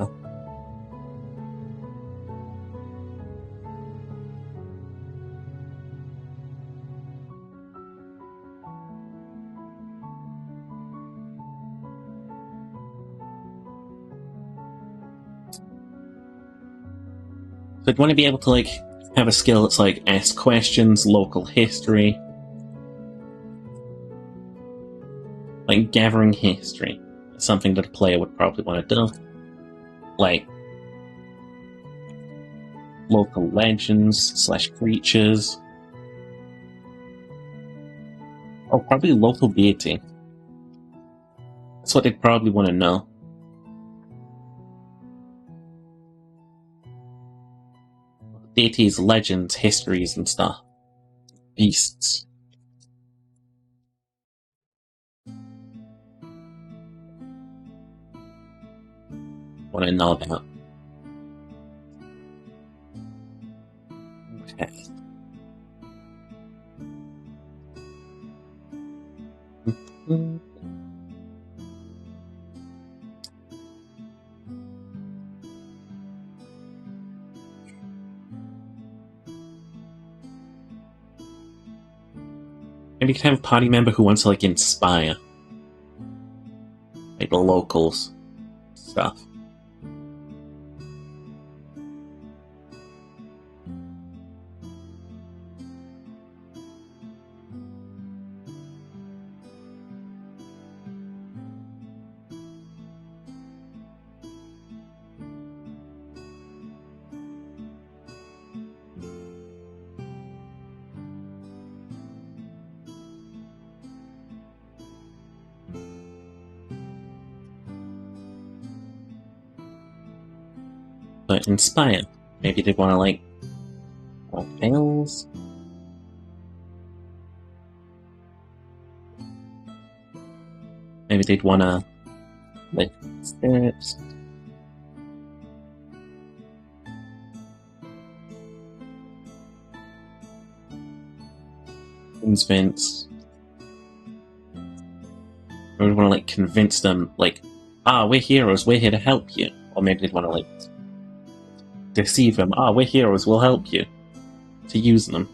So I'd want to be able to like have a skill that's like ask questions, local history, like gathering history. Something that a player would probably want to do. Like local legends / creatures. Oh, probably local deity. That's what they'd probably want to know. Deities, legends, histories, and stuff. Beasts. Want to know about. Okay. Maybe you could have a party member who wants to like inspire. Like the locals. Stuff. But inspire. Maybe they want to like tales. Maybe they'd want to like spirits. Convince. Or would want to like convince them like, we're heroes, we're here to help you. Or maybe they'd want to like deceive them. We're heroes, we'll help you. To use them.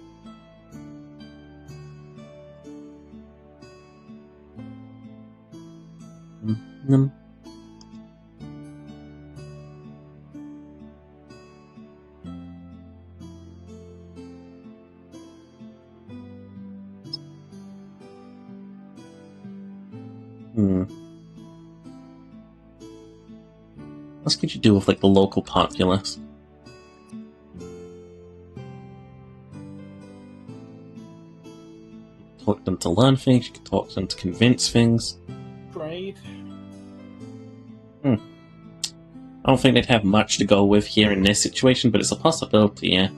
What else could you do with, like, the local populace? Talk them to learn things, you can talk them to convince things. Trade. I don't think they'd have much to go with here in this situation, but it's a possibility, yeah.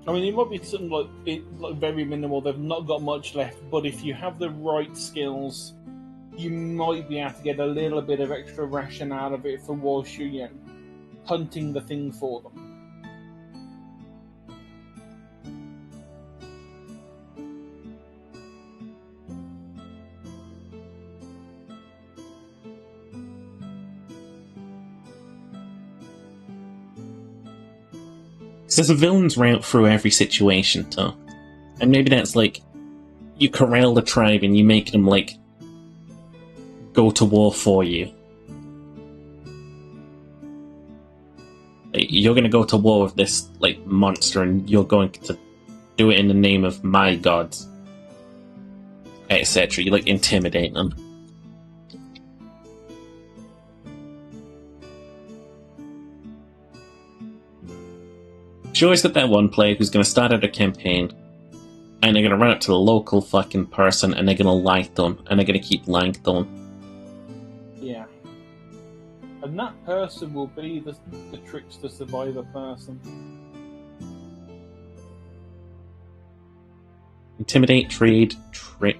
I mean, it might be something like very minimal. They've not got much left, but if you have the right skills, you might be able to get a little bit of extra ration out of it for whilst you're hunting the thing for them. There's a villain's route through every situation, too. And maybe that's like, you corral the tribe and you make them, like, go to war for you. Like, you're gonna go to war with this, like, monster and you're going to do it in the name of my gods. Etc. You, like, intimidate them. She always got that one player who's going to start out a campaign, and they're going to run it to the local fucking person, and they're going to lie to them, and they're going to keep lying to them. Yeah. And that person will be the trickster survivor person. Intimidate, trade, trick.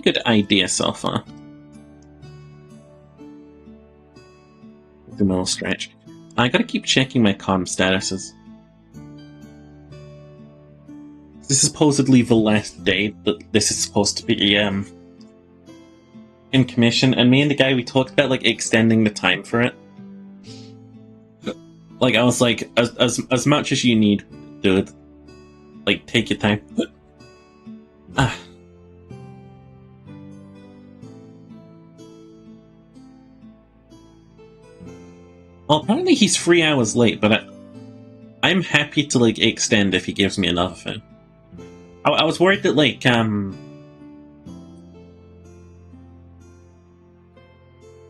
Good idea so far. The middle stretch. I gotta keep checking my comm statuses. This is supposedly the last day that this is supposed to be in commission, and me and the guy we talked about like extending the time for it. Like I was like, as much as you need, dude. Like take your time. Ah. Well, apparently he's 3 hours late, but I'm happy to like extend if he gives me another thing. I was worried that like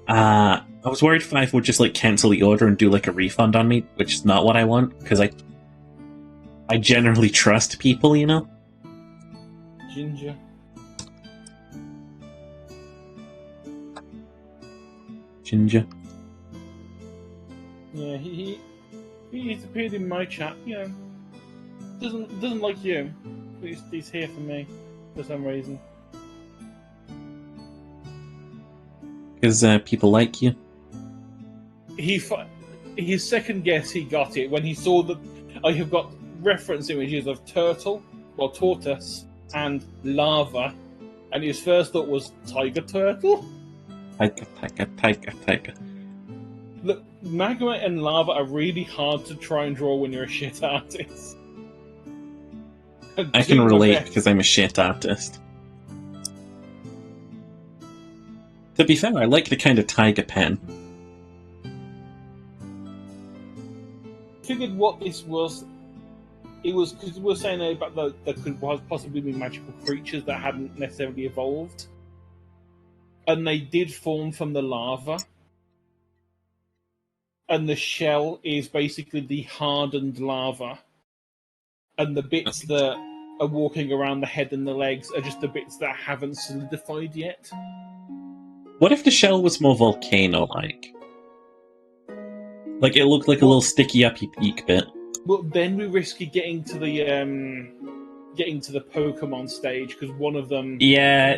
I was worried Five would just like cancel the order and do like a refund on me, which is not what I want because I generally trust people, you know. Ginger. Yeah, he's appeared in my chat. You know, doesn't like you. He's here for me for some reason. Because people like you. His second guess he got it when he saw that I have got reference images of tortoise, and lava, and his first thought was tiger turtle. Tiger. Look, magma and lava are really hard to try and draw when you're a shit artist. I can relate because I'm a shit artist. To be fair, I like the kind of tiger pen. Figured what this was. It was because we were saying about there could possibly be magical creatures that hadn't necessarily evolved, and they did form from the lava. And the shell is basically the hardened lava. And the bits that are walking around the head and the legs are just the bits that haven't solidified yet. What if the shell was more volcano-like? Like it looked like a little sticky uppy peak bit. Well, then we risk getting to the Pokemon stage because one of them. Yeah.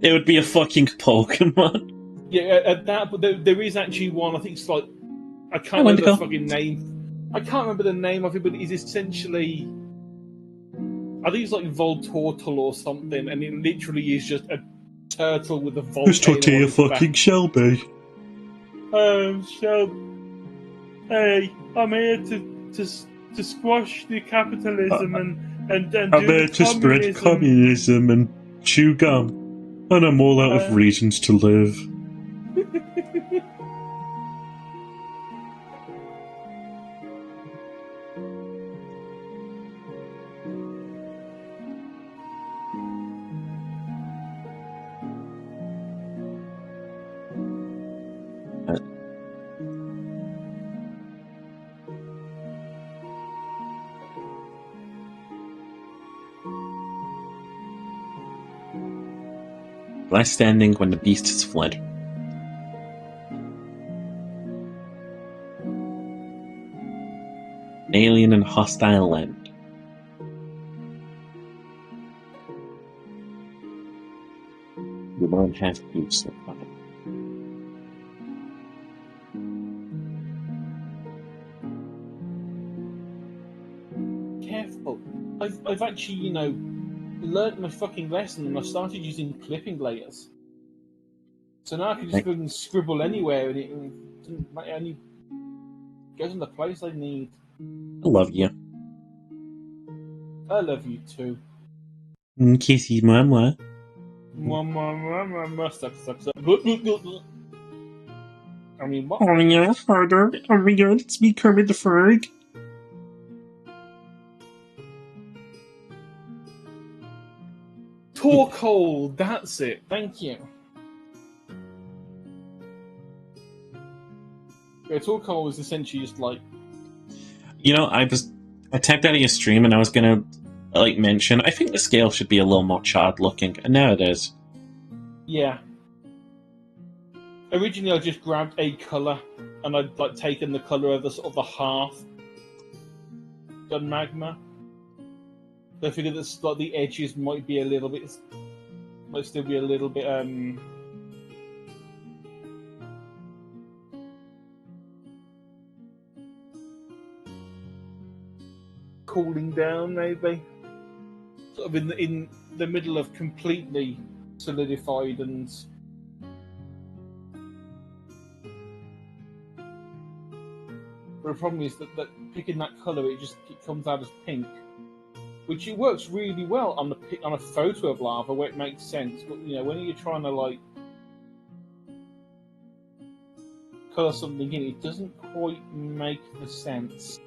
It would be a fucking Pokemon. Yeah, at that, but there is actually one. I think it's like I can't remember the fucking name. I can't remember the name of it, but it's essentially I think it's like Voltortle or something, and it literally is just a turtle with a volcano. Whose tortilla fucking Shelby? Shell. Hey, I'm here to squash the capitalism and do I'm there to spread communism and chew gum, and I'm all out of reasons to live. Last standing when the beast has fled. An alien in a hostile land. You won't have to survive. Careful. I've actually, learned my fucking lesson and I started using clipping layers. So now I can just go and scribble anywhere and it only goes in the place I need. I love you. I love you too. Kissy mama. Mama, stop. I mean, what? Oh yeah, harder. Oh my god, it's me, Kermit the Frog. Torkoal, that's it. Thank you. Yeah, Torkoal is essentially just like... I tapped out of your stream and I was gonna, mention, I think the scale should be a little more charred looking, and now it is. Yeah. Originally I just grabbed a colour and I'd, taken the colour of the half done magma. I figured that the edges might be a little bit, might still be a little bit cooling down, maybe. Sort of in the middle of completely solidified and. But the problem is that picking that colour, it comes out as pink. Which it works really well on a photo of lava where it makes sense, but when you're trying to colour something in, it doesn't quite make the sense.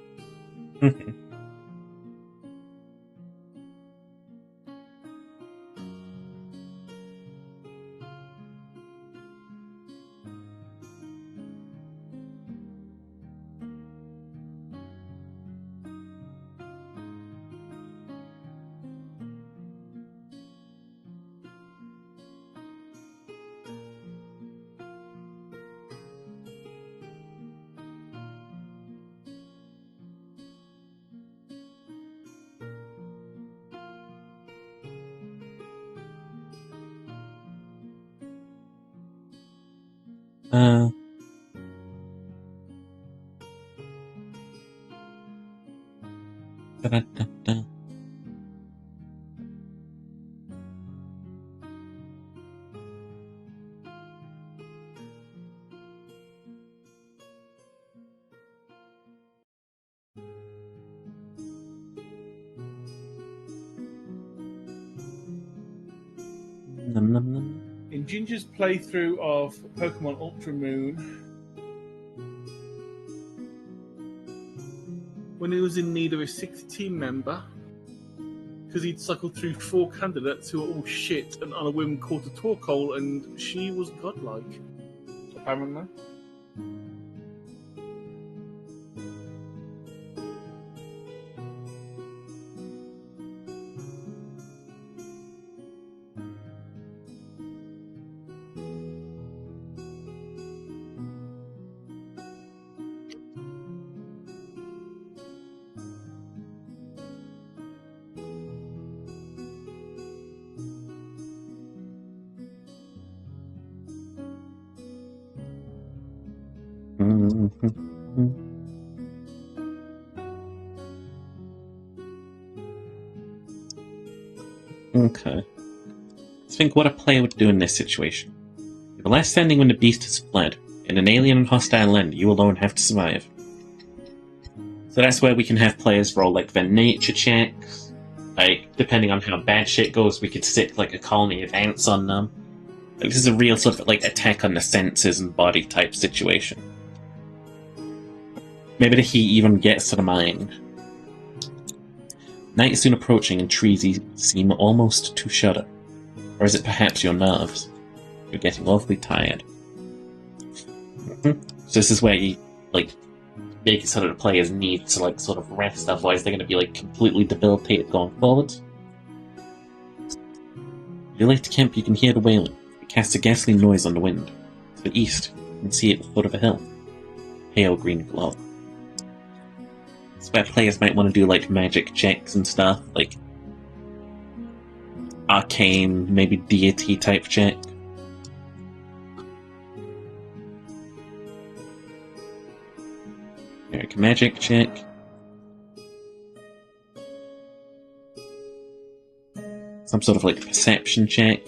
Da-da-da-da. Nom, nom, nom. In Ginger's playthrough of Pokemon Ultra Moon, when he was in need of a 6th team member, because he'd cycled through 4 candidates who were all shit, and on a whim caught a Torkoal, and she was godlike, apparently. Okay. Let's think what a player would do in this situation. You're the last standing when the beast has fled. In an alien and hostile land, you alone have to survive. So that's where we can have players roll like their nature checks. Like, depending on how bad shit goes, we could stick like a colony of ants on them. Like, this is a real sort of like attack on the senses and body type situation. Maybe the heat even gets to the mind. Night is soon approaching and trees seem almost to shudder. Or is it perhaps your nerves? You're getting awfully tired. So this is where you, like, make sort of the players need to, like, sort of rest, otherwise they're going to be, like, completely debilitated going forward. You late to camp, you can hear the wailing. It casts a ghastly noise on the wind. To the east, you can see it at the foot of a hill. Pale green glow. It's where players might want to do, like, magic checks and stuff, like arcane, maybe deity type check. Like a magic check. Some sort of like perception check.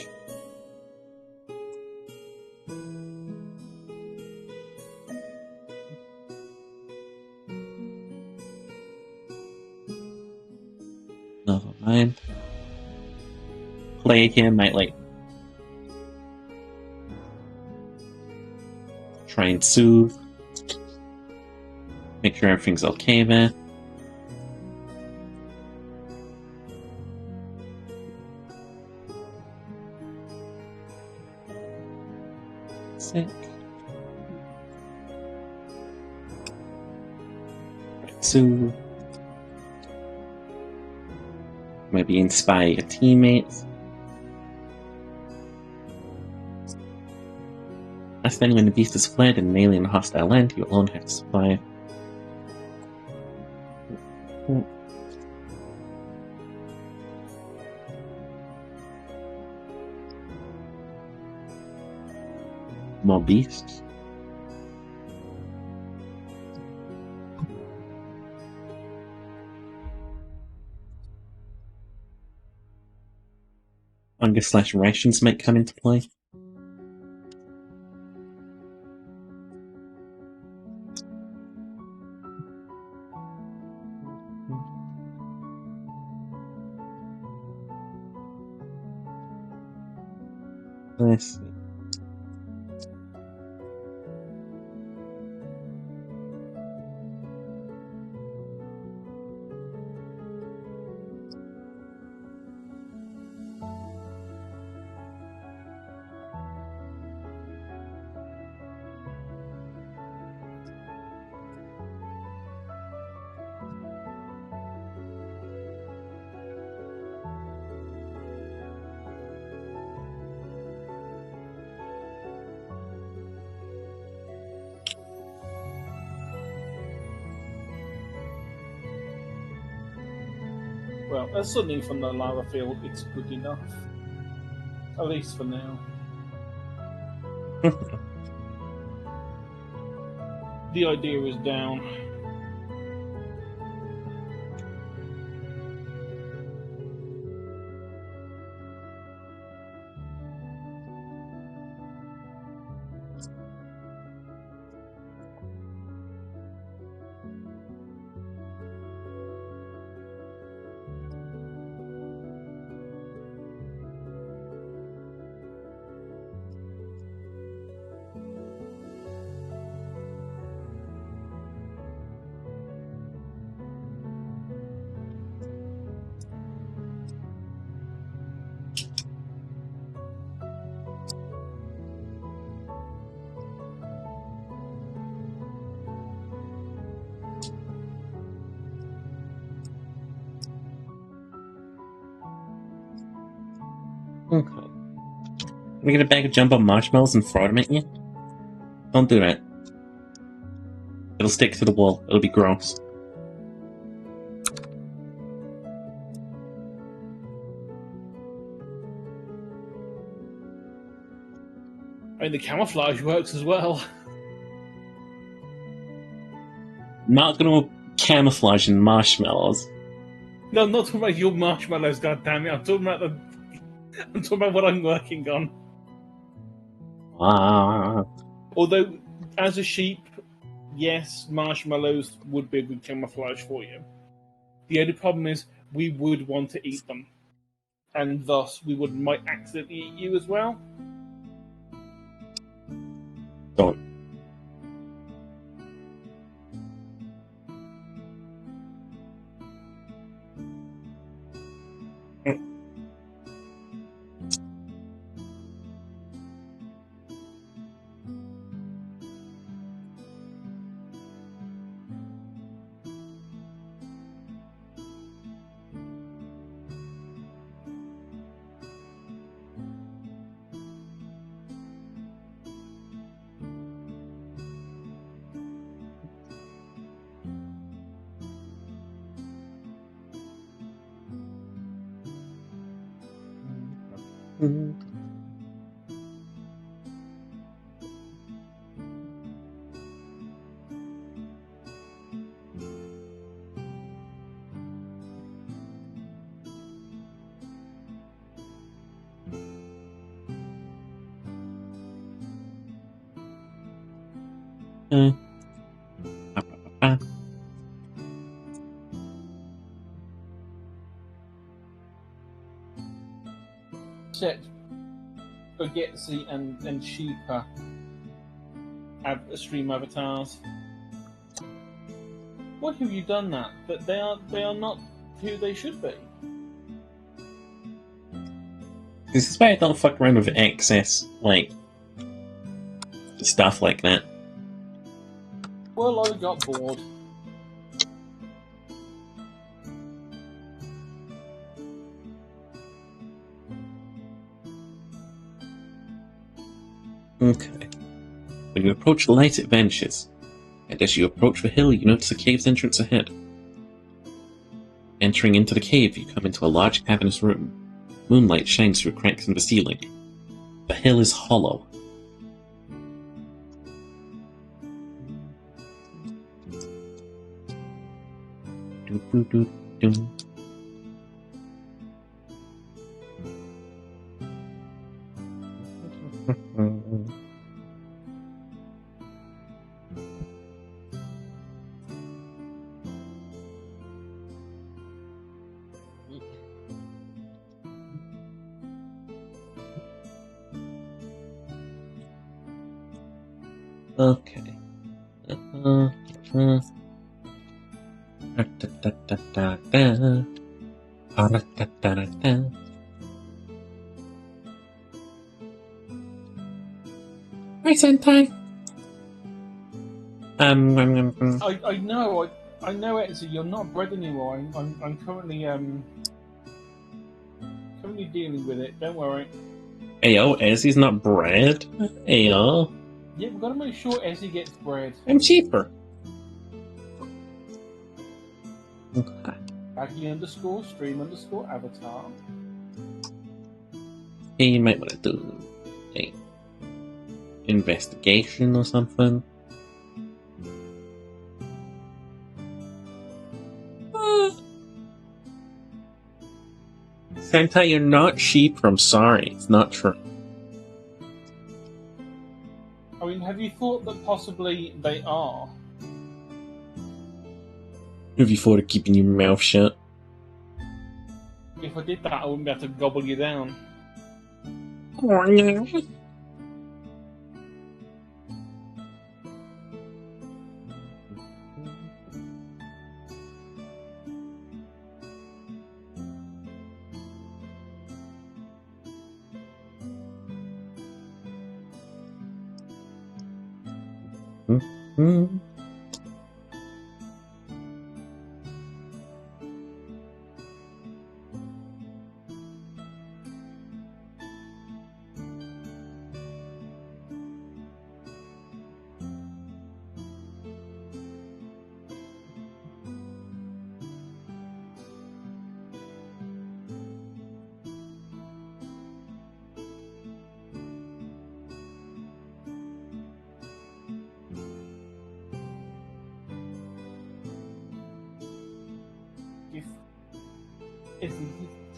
Never mind. Play here might like try and soothe. Make sure everything's okay there. Sick. Soothe. Maybe inspire your teammates. Last thing, when the beast has fled in an alien hostile land, you alone have to survive. More beasts. Hunger / rations might come into play. Let's see. Well, as something from the lava field, it's good enough. At least for now. The idea is down. Okay. Can we get a bag of jumbo marshmallows and throw them at you? Don't do that. It'll stick to the wall. It'll be gross. I mean, the camouflage works as well. Not gonna camouflage in marshmallows. No, I'm not talking about your marshmallows, goddammit. I'm talking about what I'm working on. Ah. Although, as a sheep, yes, marshmallows would be a good camouflage for you. The only problem is we would want to eat them, and thus we might accidentally eat you as well. Don't. Except Spaghetti and Sheepa have stream avatars. Why have you done that? But they are not who they should be. This is why I don't fuck around with excess, like, stuff like that. Well, I got bored. Okay. When you approach the light, it vanishes. And as you approach the hill, you notice a cave's entrance ahead. Entering into the cave, you come into a large cavernous room. Moonlight shines through cracks in the ceiling. The hill is hollow. Doo-doo-doo-doo. Okay. Hi, Senpai. I know, Etsy, you're not bread anymore. I'm currently dealing with it. Don't worry. Ayo, Ezzy's not bread. Ayo. Yeah, we've got to make sure Ezzy gets bread. I'm cheaper. Okay. Baggy_stream_avatar. Hey, you might want to do a investigation or something. Sentai, you're not sheep. I'm sorry. It's not true. I mean, have you thought that possibly they are? Have you thought of keeping your mouth shut? If I did that, I wouldn't be able to gobble you down. Oh, no. Mm-hmm.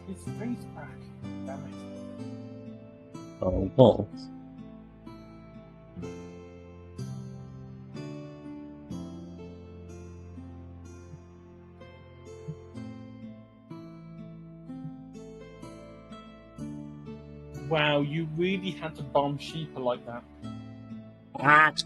His face back. Damn it. Oh, balls. Wow, you really had to bomb Sheepa like that. What?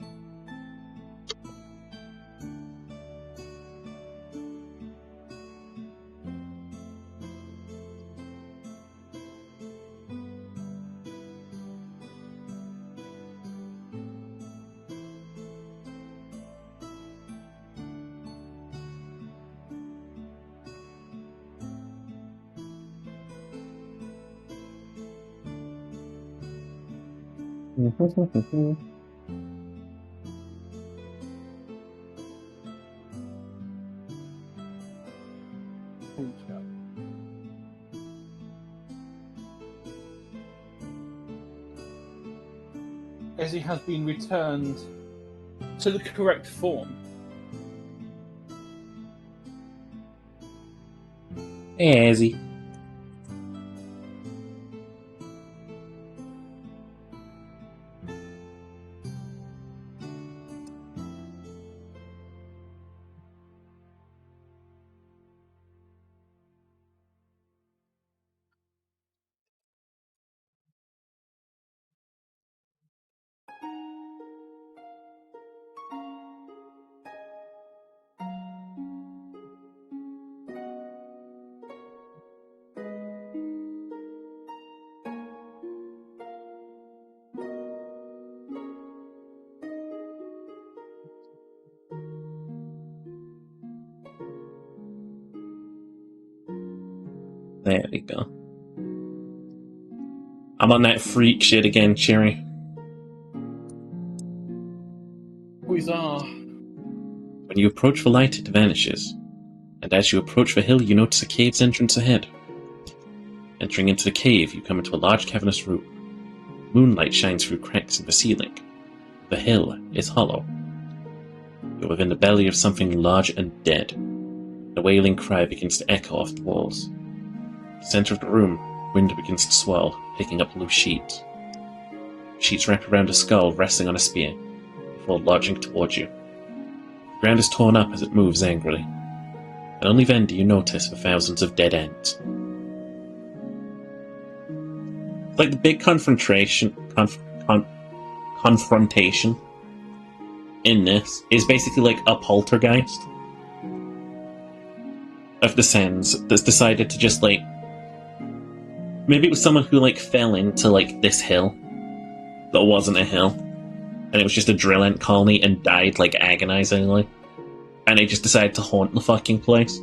As he has been returned to the correct form. Hey, Ezzy. There we go. I'm on that freak shit again, Cherry. Huzzah. When you approach the light, it vanishes. And as you approach the hill, you notice a cave's entrance ahead. Entering into the cave, you come into a large cavernous room. Moonlight shines through cracks in the ceiling. The hill is hollow. You're within the belly of something large and dead. The wailing cry begins to echo off the walls. In the center of the room, wind begins to swirl, picking up loose sheets. Sheets wrap around a skull resting on a spear, before lodging towards you. The ground is torn up as it moves angrily, and only then do you notice the thousands of dead ends. It's like the big confrontation in this is basically like a poltergeist of the Sens that's decided to just like, maybe it was someone who like fell into like this hill that wasn't a hill, and it was just a drill ant colony and died like agonizingly, and they just decided to haunt the fucking place.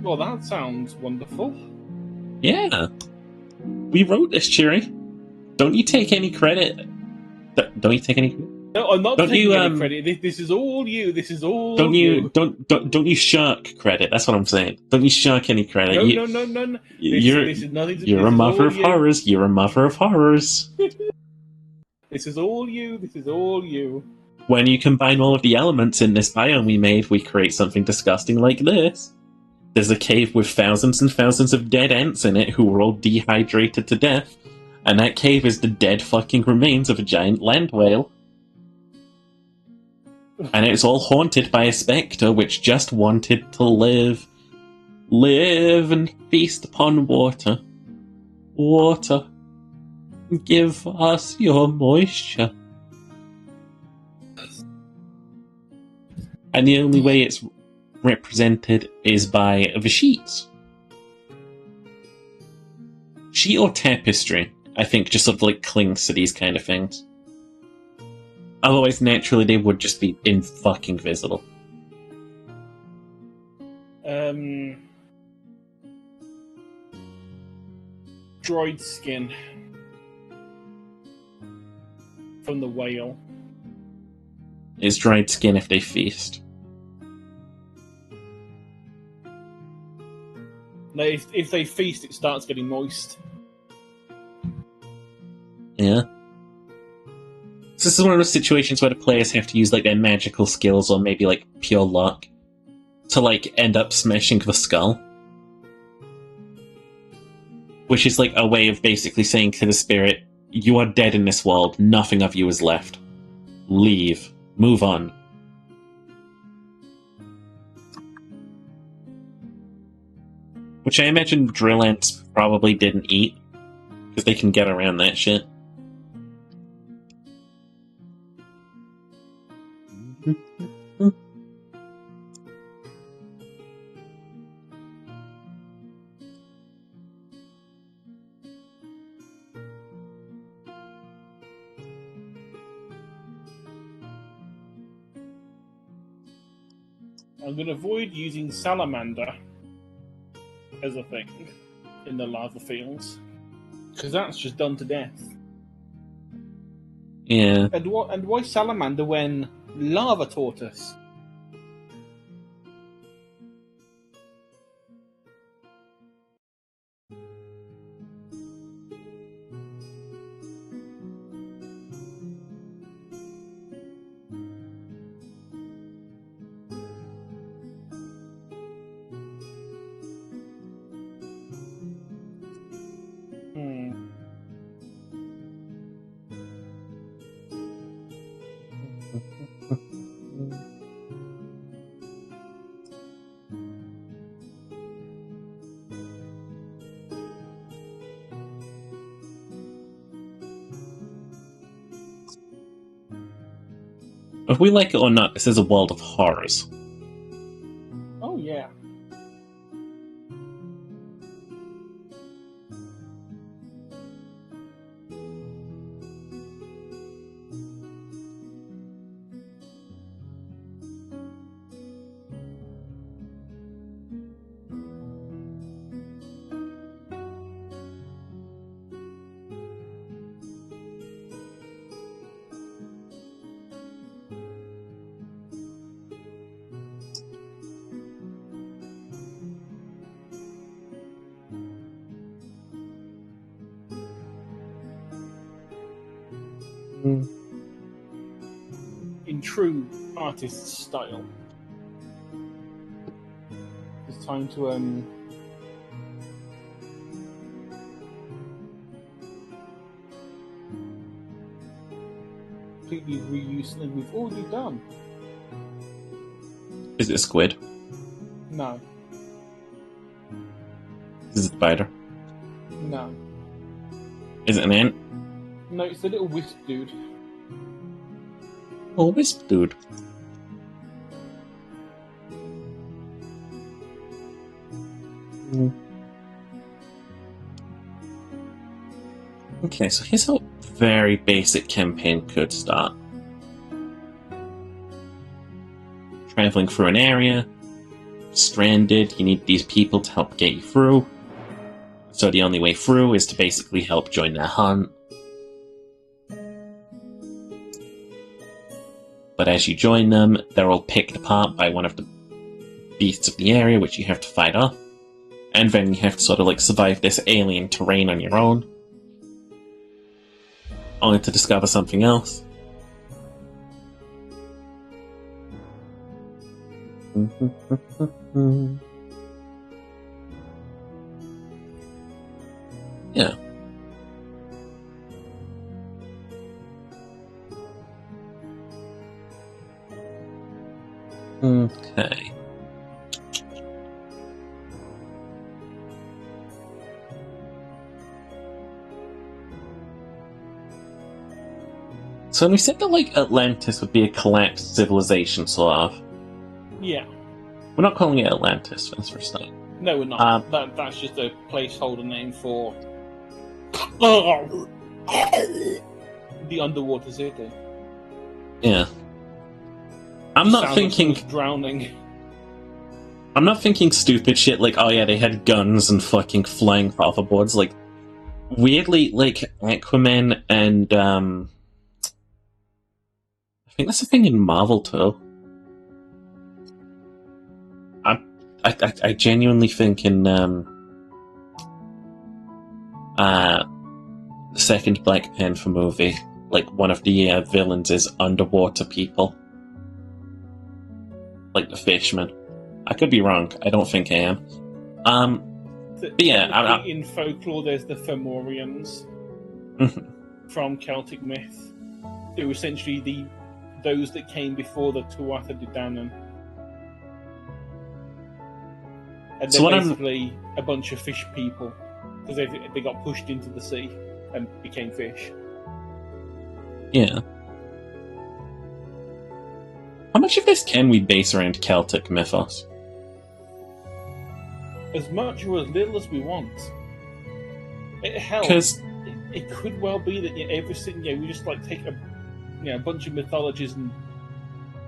Well, that sounds wonderful. Yeah. We wrote this, Cheery. Don't you take any credit. Don't you take any credit? No, I'm not taking any credit. This is all you. This is all you. Don't you shark credit. That's what I'm saying. Don't you shark any credit. No. This is nothing to do. You're a mother of horrors. You're a mother of horrors. This is all you. This is all you. When you combine all of the elements in this biome we made, we create something disgusting like this. There's a cave with thousands and thousands of dead ants in it who were all dehydrated to death, and that cave is the dead fucking remains of a giant land whale. And it's all haunted by a spectre which just wanted to live. Live and feast upon water. Water. Give us your moisture. And the only way it's represented is by the sheets. Sheet or tapestry, I think, just sort of like clings to these kind of things. Otherwise, naturally, they would just be fucking visible. Dried skin from the whale. Is dried skin if they feast? No, if they feast, it starts getting moist. Yeah. So this is one of those situations where the players have to use like their magical skills or maybe like pure luck to like end up smashing the skull. Which is like a way of basically saying to the spirit, you are dead in this world, nothing of you is left. Leave. Move on. Which I imagine drill ants probably didn't eat, because they can get around that shit. I'm going to avoid using salamander as a thing in the lava fields, because that's just done to death. Yeah. And why salamander when lava taught us? If we like it or not, this is a world of horrors. Oh, yeah. In true artist style. It's time to completely reuse something we've already done. Is it a squid? No. Is it a spider? No. Is it an ant? No, it's the little wisp dude. Oh, wisp dude. Okay, so here's how a very basic campaign could start. Traveling through an area, stranded, you need these people to help get you through. So the only way through is to basically help join their hunt. But as you join them, they're all picked apart by one of the beasts of the area, which you have to fight off. And then you have to sort of like survive this alien terrain on your own. Only to discover something else. Yeah. Okay. So we said that like Atlantis would be a collapsed civilization, sort of. Yeah. We're not calling it Atlantis, that's for starting. No, we're not. That's just a placeholder name for the underwater city. Yeah. I'm not thinking drowning. I'm not thinking stupid shit like, oh yeah, they had guns and fucking flying hoverboards. Like, weirdly, like Aquaman and I think that's a thing in Marvel too. I genuinely think in the second Black Panther movie, like one of the villains is underwater people, like the fishmen. I could be wrong. I don't think I am. But yeah, in folklore, there's the Fomorians from Celtic myth. They were essentially those that came before the Tuatha De Danann. and they're basically a bunch of fish people because they got pushed into the sea and became fish. Yeah. How much of this can we base around Celtic mythos? As much or as little as we want. It helps. It could well be that everything. We just like take a bunch of mythologies, and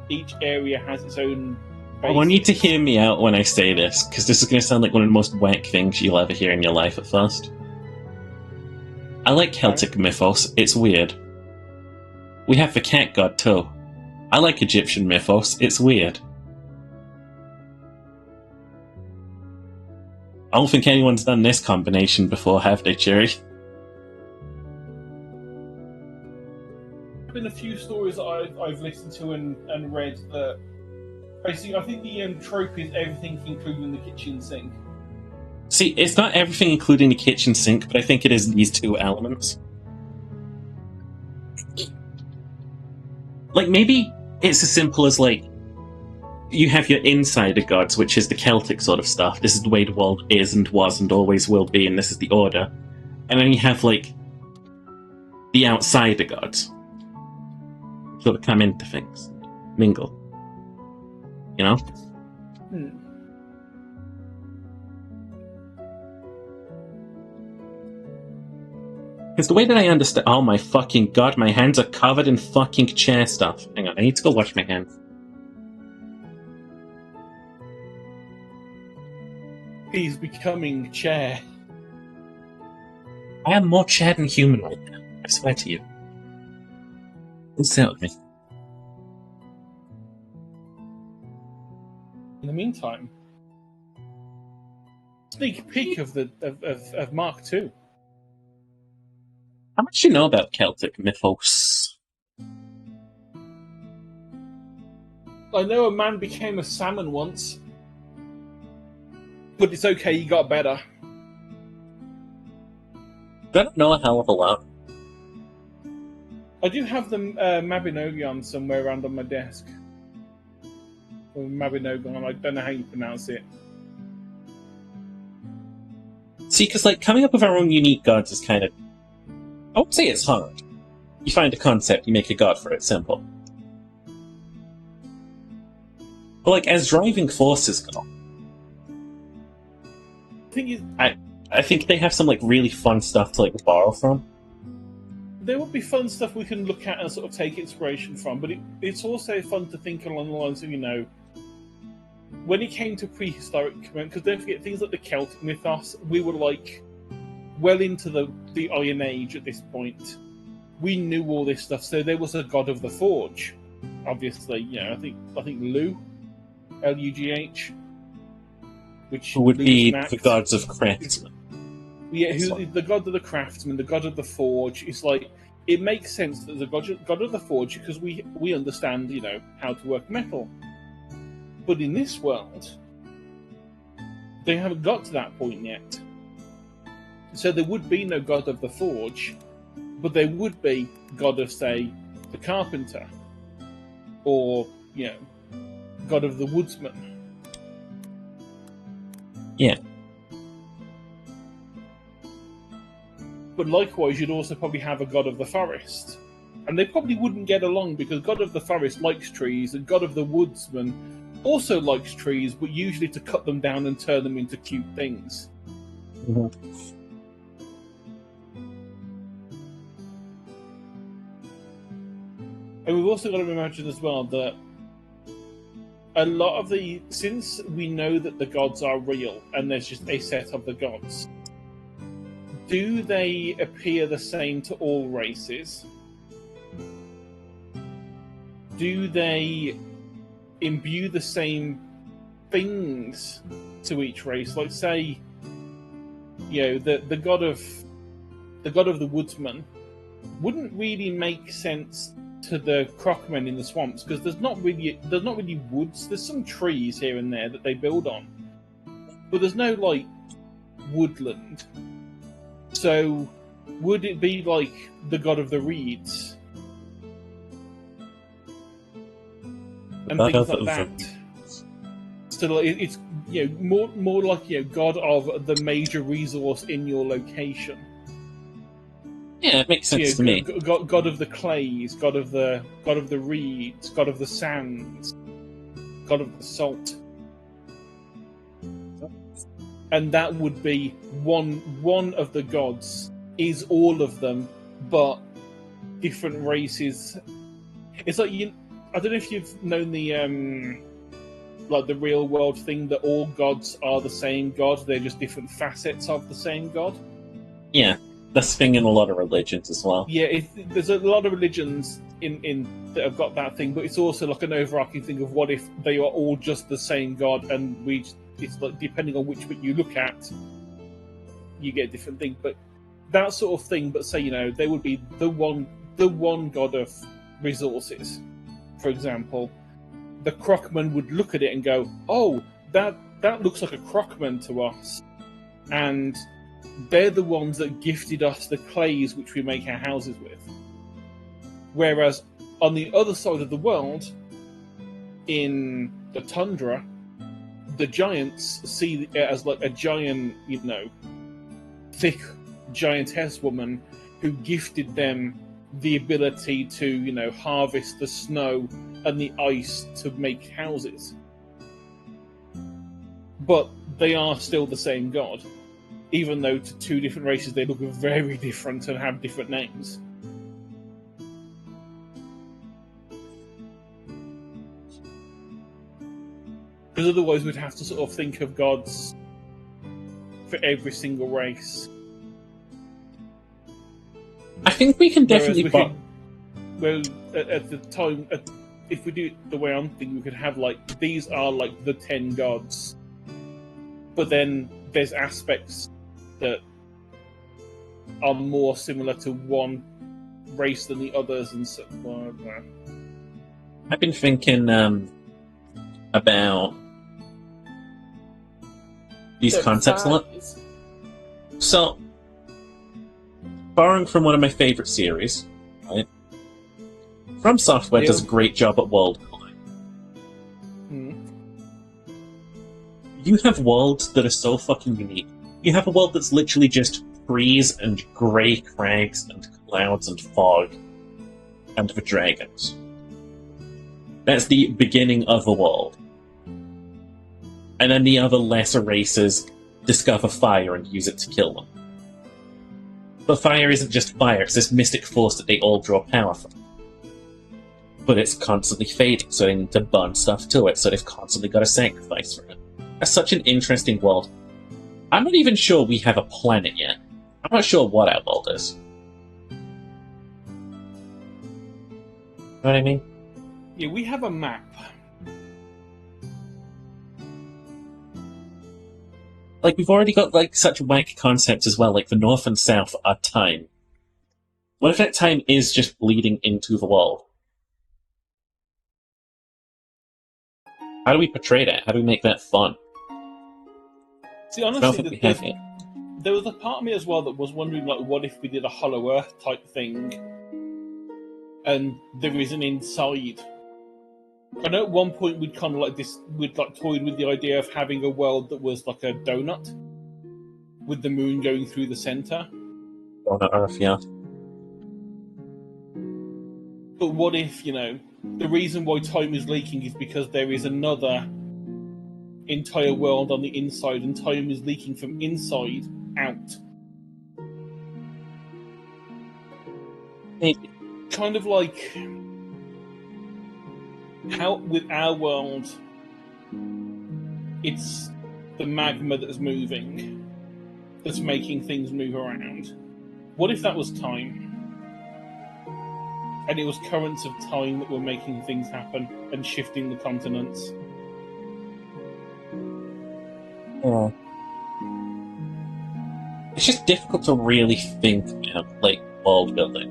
each area has its own. Basis. I want you to hear me out when I say this, because this is going to sound like one of the most whack things you'll ever hear in your life at first. I like Celtic mythos. It's weird. We have the cat god too. I like Egyptian mythos. It's weird. I don't think anyone's done this combination before, have they, Cherry? There have been a few stories that I've listened to and read that basically, I think the trope is everything including the kitchen sink. See, it's not everything including the kitchen sink, but I think it is these two elements. Like, maybe it's as simple as, like, you have your insider gods, which is the Celtic sort of stuff. This is the way the world is and was and always will be, and this is the order. And then you have, like, the outsider gods. Sort of come into things. Mingle. You know? Because the way that I understand... Oh my fucking god, my hands are covered in fucking chair stuff. Hang on, I need to go wash my hands. He's becoming chair. I am more chair than human right now. I swear to you. Don't say it with me. In the meantime, sneak peek of Mark II. How much do you know about Celtic mythos? I know a man became a salmon once. But it's okay, he got better. I don't know a hell of a lot. I do have the Mabinogion somewhere around on my desk. Or Mabinogion, I don't know how you pronounce it. See, because like coming up with our own unique gods is kind of... I won't say it's hard. You find a concept, you make a god for it, simple. But like, as driving forces go, I think they have some like really fun stuff to like borrow from. There would be fun stuff we can look at and sort of take inspiration from, but it's also fun to think along the lines of, when it came to prehistoric, because don't forget things like the Celtic mythos, we were like well into the Iron Age at this point. We knew all this stuff, so there was a god of the forge. Obviously, I think Lu, L-U-G-H. Which would be the gods of craftsmen. Yeah, the god of the craftsman, the god of the forge. It's like, it makes sense that the god of the forge, because we understand, how to work metal. But in this world, they haven't got to that point yet. So there would be no god of the forge, but there would be god of, say, the carpenter, or god of the woodsman. Yeah. But likewise, you'd also probably have a god of the forest. And they probably wouldn't get along because god of the forest likes trees, and god of the woodsman also likes trees, but usually to cut them down and turn them into cute things. Mm-hmm. And we've also got to imagine as well that a lot of since we know that the gods are real and there's just a set of the gods, do they appear the same to all races? Do they imbue the same things to each race? Like, say, the god of the woodsman wouldn't really make sense to the Crockmen in the swamps, because there's not really woods. There's some trees here and there that they build on, but there's no like woodland. So would it be like the god of the reeds and things like that? So like, it's more like god of the major resource in your location. Yeah, it makes sense to me. God of the clays, God of the reeds, God of the sands, God of the salt. And that would be one of the gods is all of them, but different races. It's like I don't know if you've known the like the real world thing that all gods are the same god. They're just different facets of the same god. Yeah, that's the thing in a lot of religions as well. Yeah, there's a lot of religions in that have got that thing, but it's also like an overarching thing of what if they are all just the same god, and it's like depending on which bit you look at, you get a different thing. But that sort of thing. But say there would be the one god of resources, for example. The Crockman would look at it and go, "Oh, that looks like a Crockman to us," and they're the ones that gifted us the clays which we make our houses with. Whereas on the other side of the world, in the tundra, the giants see it as like a giant, thick giantess woman who gifted them the ability to, harvest the snow and the ice to make houses. But they are still the same god, even though to two different races they look very different and have different names. Because otherwise we'd have to sort of think of gods for every single race. I think we can definitely... at the time, if we do it the way I'm thinking, we could have, like, these are, like, the 10 gods. But then there's aspects that are more similar to one race than the others, and so... Well, I've been thinking about these concepts a lot. So, borrowing from one of my favourite series, right? From Software does a great job at world building. You have worlds that are so fucking unique. You have a world that's literally just trees and grey crags and clouds and fog and the dragons. That's the beginning of a world. And then the other lesser races discover fire and use it to kill them. But fire isn't just fire, it's this mystic force that they all draw power from. But it's constantly fading, so they need to burn stuff to it, so they've constantly got to sacrifice for it. That's such an interesting world. I'm not even sure we have a planet yet. I'm not sure what our world is. You know what I mean? Yeah, we have a map. Like, we've already got, like, such wank concepts as well, like the North and South are time. What if that time is just bleeding into the world? How do we portray that? How do we make that fun? See, honestly, there was a part of me as well that was wondering, like, what if we did a Hollow Earth type thing, and there is an inside. I know at one point we'd kind of like this, we'd like toyed with the idea of having a world that was like a donut, with the moon going through the center. Donut Earth, yeah. But what if, the reason why time is leaking is because there is another entire world on the inside, and time is leaking from inside out. Maybe. Kind of like how with our world, it's the magma that's moving, that's making things move around. What if that was time? And it was currents of time that were making things happen and shifting the continents. Yeah. It's just difficult to really think about, like, world building.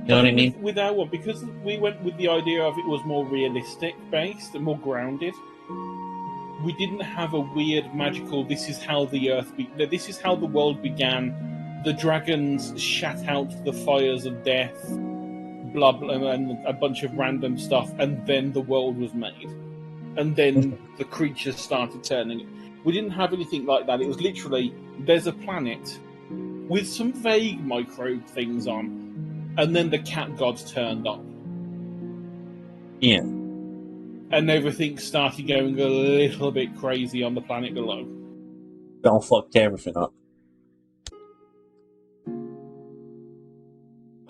You know what I mean? With our one, because we went with the idea of it was more realistic based and more grounded, we didn't have a weird magical, this is how the earth this is how the world began. The dragons shat out the fires of death, blah blah, and a bunch of random stuff, and then the world was made. and then the creatures started turning. We didn't have anything like that. It was literally, there's a planet with some vague microbe things on, and then the cat gods turned up. Yeah. And everything started going a little bit crazy on the planet below. Don't fucked everything up.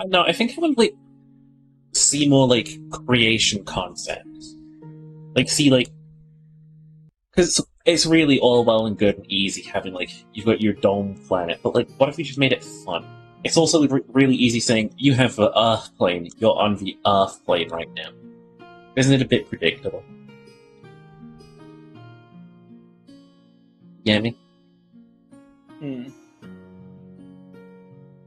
No, I think I would, like, see more, like, creation concepts. Like, see, like... Because it's really all well and good and easy having, like, you've got your dome planet, but, like, what if we just made it fun? It's also really easy saying, you have the Earth plane, you're on the Earth plane right now. Isn't it a bit predictable? You get me?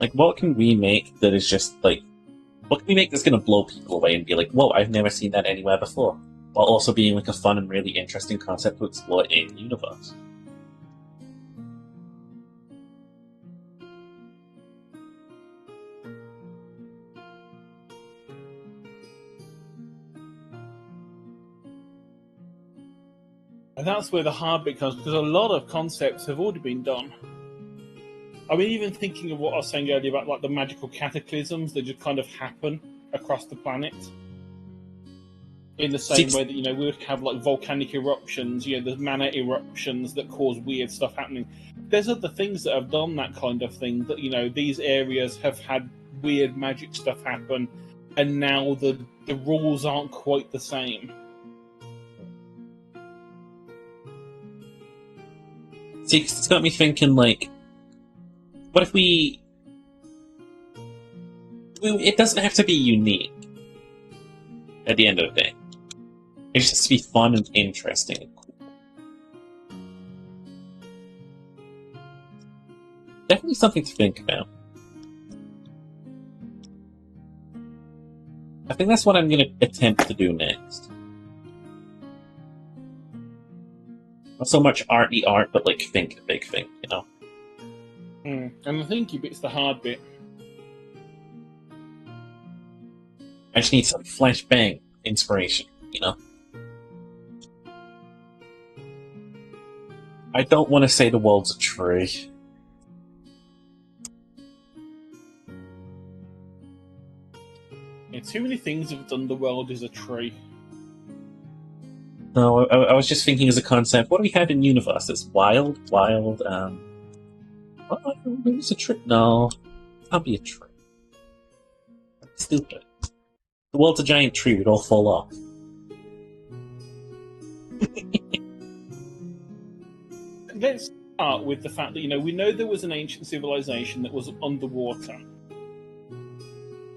Like, what can we make that is just, like... What can we make that's going to blow people away and be like, whoa, I've never seen that anywhere before? While also being, like, a fun and really interesting concept to explore in the universe. And that's where the hard bit comes, because a lot of concepts have already been done. I mean, even thinking of what I was saying earlier about, like, the magical cataclysms that just kind of happen across the planet. In the same way that, you know, we would have, like, volcanic eruptions, you know, there's mana eruptions that cause weird stuff happening. There's other things that have done that kind of thing, that, you know, these areas have had weird magic stuff happen, and now the rules aren't quite the same. See, it's got me thinking, like, what if we... It doesn't have to be unique at the end of the day. It just has to be fun and interesting and cool. Definitely something to think about. I think that's what I'm going to attempt to do next. Not so much arty art, but, like, think a big thing, you know? And the thinky bit's the hard bit. I just need some flashbang inspiration, you know? I don't want to say the world's a tree. Yeah, too many things have done the world as a tree. No, I was just thinking as a concept, what do we have in universe that's wild, maybe it's a tree? No, it can't be a tree. That's stupid. The world's a giant tree, we'd all fall off. Let's start with the fact that, you know, we know there was an ancient civilization that was underwater.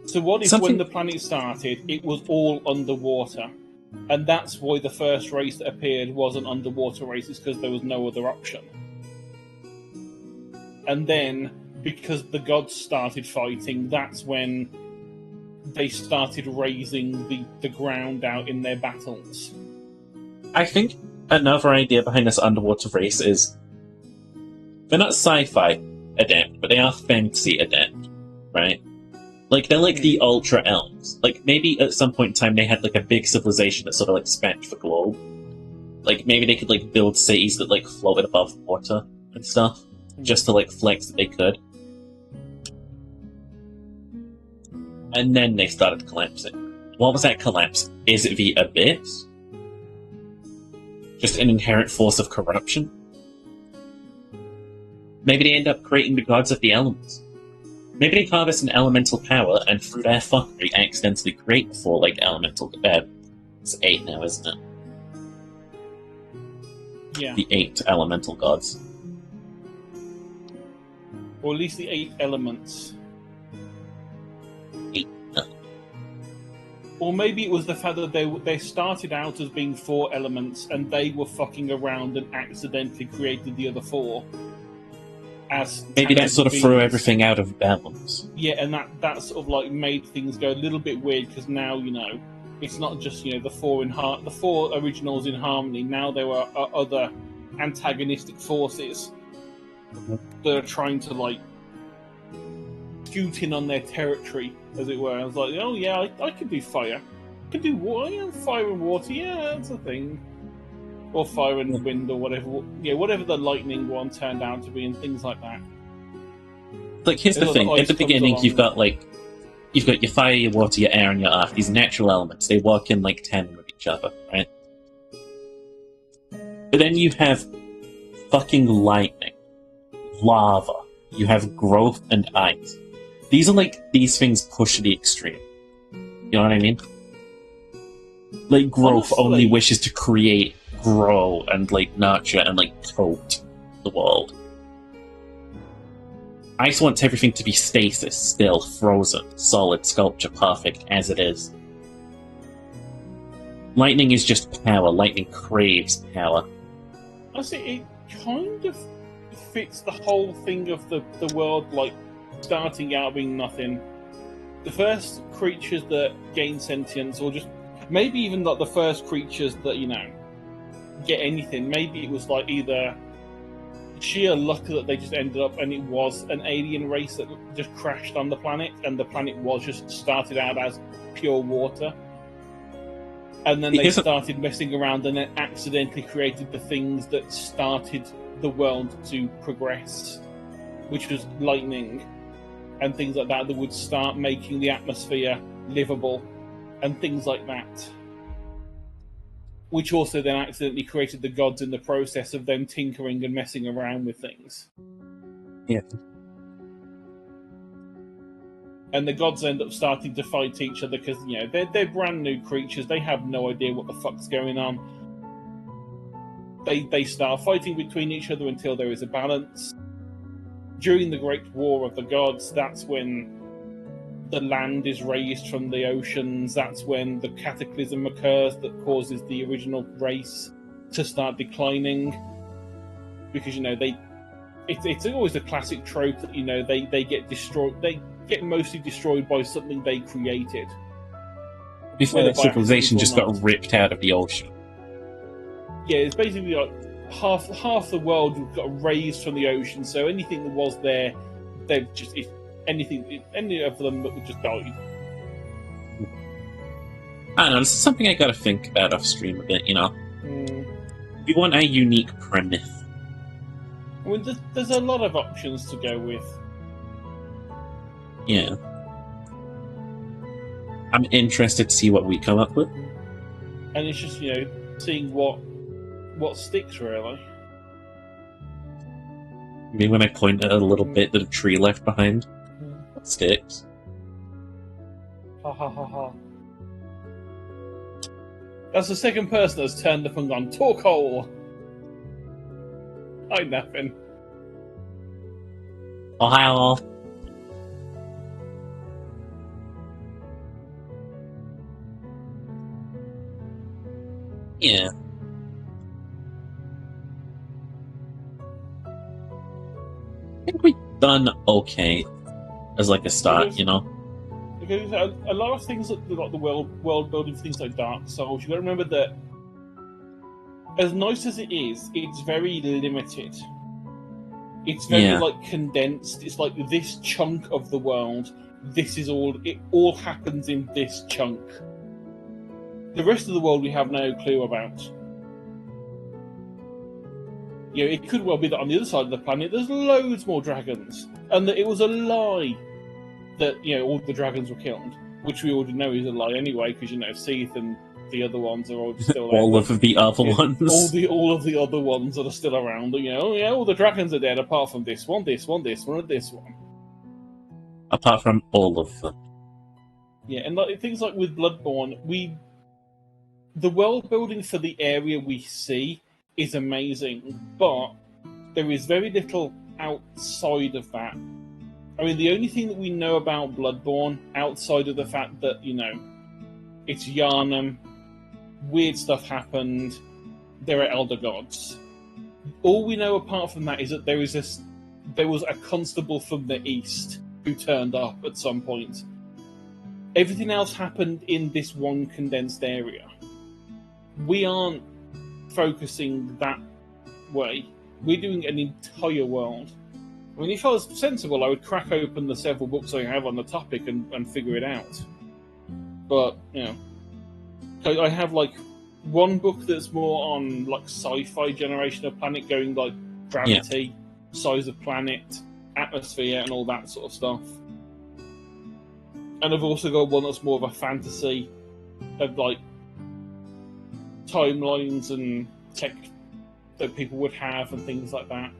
So what if when the planet started, it was all underwater? And that's why the first race that appeared was an underwater race, is because there was no other option. And then, because the gods started fighting, that's when they started raising the ground out in their battles. I think another idea behind this underwater race is they're not sci-fi adept, but they are fantasy adept, right? Like, they're like the Ultra Elves. Like, maybe at some point in time they had, like, a big civilization that sort of, like, spanned the globe. Like, maybe they could, like, build cities that, like, floated above water and stuff, just to, like, flex that they could. And then they started collapsing. What was that collapse? Is it the Abyss? Just an inherent force of corruption? Maybe they end up creating the gods of the elements. Maybe they harvest an elemental power, and through their fuckery accidentally create 4, like, elemental... it's 8 now, isn't it? Yeah. The 8 elemental gods. Or at least the 8 elements. 8. Or maybe it was the fact that they started out as being 4 elements, and they were fucking around and accidentally created the other 4. As maybe that sort of threw everything out of balance. Yeah, and that sort of, like, made things go a little bit weird, because now, you know, it's not just, you know, the 4 originals in harmony. Now there were other antagonistic forces that are trying to, like, scoot in on their territory, as it were. I was like, oh yeah, I can do fire. I can do water. Yeah, fire and water. Yeah, that's a thing. or fire and wind, or whatever. Yeah, whatever the lightning one turned out to be, and things like that. Like, here's the thing: at the beginning, you've got your fire, your water, your air, and your earth. These natural elements. They work in like tandem with each other, right? But then you have fucking lightning, lava. You have growth and ice. These are like these things pushed to the extreme. You know what I mean? Like, growth only wishes to create, grow, and like nurture and like coat the world. Ice wants everything to be stasis, still, frozen, solid, sculpture, perfect, as it is. Lightning is just power. Lightning craves power. I see, it kind of fits the whole thing of the world, like, starting out being nothing. The first creatures that gain sentience, or just maybe even like the first creatures that, you know, get anything, maybe it was like either sheer luck that they just ended up and it was an alien race that just crashed on the planet, and the planet was just started out as pure water, and then they started messing around and then accidentally created the things that started the world to progress, which was lightning and things like that would start making the atmosphere livable and things like that, which also then accidentally created the gods in the process of them tinkering and messing around with things. Yeah. And the gods end up starting to fight each other because, you know, they're brand new creatures. They have no idea what the fuck's going on. They start fighting between each other until there is a balance. During the Great War of the Gods, that's when the land is raised from the oceans. That's when the cataclysm occurs that causes the original race to start declining. Because, you know, it's always a classic trope that, you know, they get destroyed. They get mostly destroyed by something they created. Before that, civilization just got ripped out of the ocean. Yeah, it's basically like half the world got raised from the ocean. So anything that was there, they've just any of them would just died. I don't know. This is something I gotta think about off stream a bit. You know, we want a unique premise. I mean, there's a lot of options to go with. Yeah. I'm interested to see what we come up with. And it's just, you know, seeing what sticks, really. Maybe when I point at a little bit that a tree left behind, what sticks? Ha ha ha ha. That's the second person that's turned up and gone, talk hole! I nothing. Ohio. Yeah. I think we've done okay as like a start, you know? Because a lot of things like the world building, things like Dark Souls, you got to remember that as nice as it is, it's very limited. It's very like condensed. It's like this chunk of the world. This is all. It all happens in this chunk. The rest of the world we have no clue about. You know, it could well be that on the other side of the planet there's loads more dragons, and that it was a lie that, you know, all the dragons were killed, which we already know is a lie anyway, because, you know, Seath and the other ones are all still there. All of the other ones. All of the other ones that are still around. You know, yeah, all the dragons are dead apart from this one, this one, this one, and this one. Apart from all of them. Yeah, and like, things like with Bloodborne, the world building for the area we see is amazing, but there is very little outside of that. I mean, the only thing that we know about Bloodborne, outside of the fact that, you know, it's Yharnam, weird stuff happened, there are elder gods. All we know apart from that is that there was a constable from the east who turned up at some point. Everything else happened in this one condensed area. We aren't focusing that way. We're doing an entire world. I mean, if I was sensible, I would crack open the several books I have on the topic and figure it out. But, you know, I have, like, one book that's more on like sci-fi generation of planet, going like gravity, size of planet, atmosphere, and all that sort of stuff. And I've also got one that's more of a fantasy of like timelines and tech that people would have and things like that.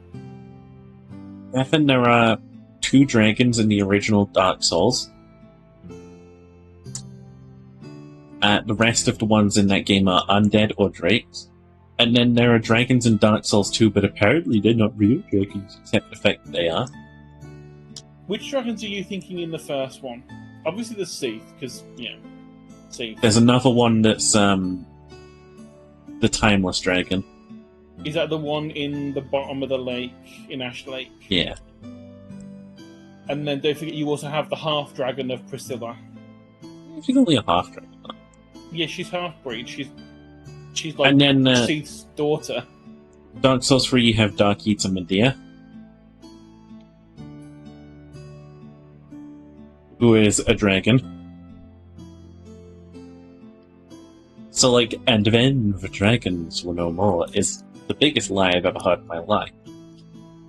I think there are 2 dragons in the original Dark Souls. The rest of the ones in that game are undead or drakes. And then there are dragons in Dark Souls 2, but apparently they're not real dragons, except the fact that they are. Which dragons are you thinking in the first one? Obviously the Seath, because, Seath. There's another one that's the Timeless Dragon. Is that the one in the bottom of the lake, in Ash Lake? Yeah. And then don't forget you also have the half-dragon of Priscilla. She's only a half-dragon. Yeah, she's half-breed. She's like and then, Seath's daughter. Dark Souls 3, you have Dark Eater Medea, who is a dragon. So, like, and then the dragons were no more is the biggest lie I've ever heard in my life.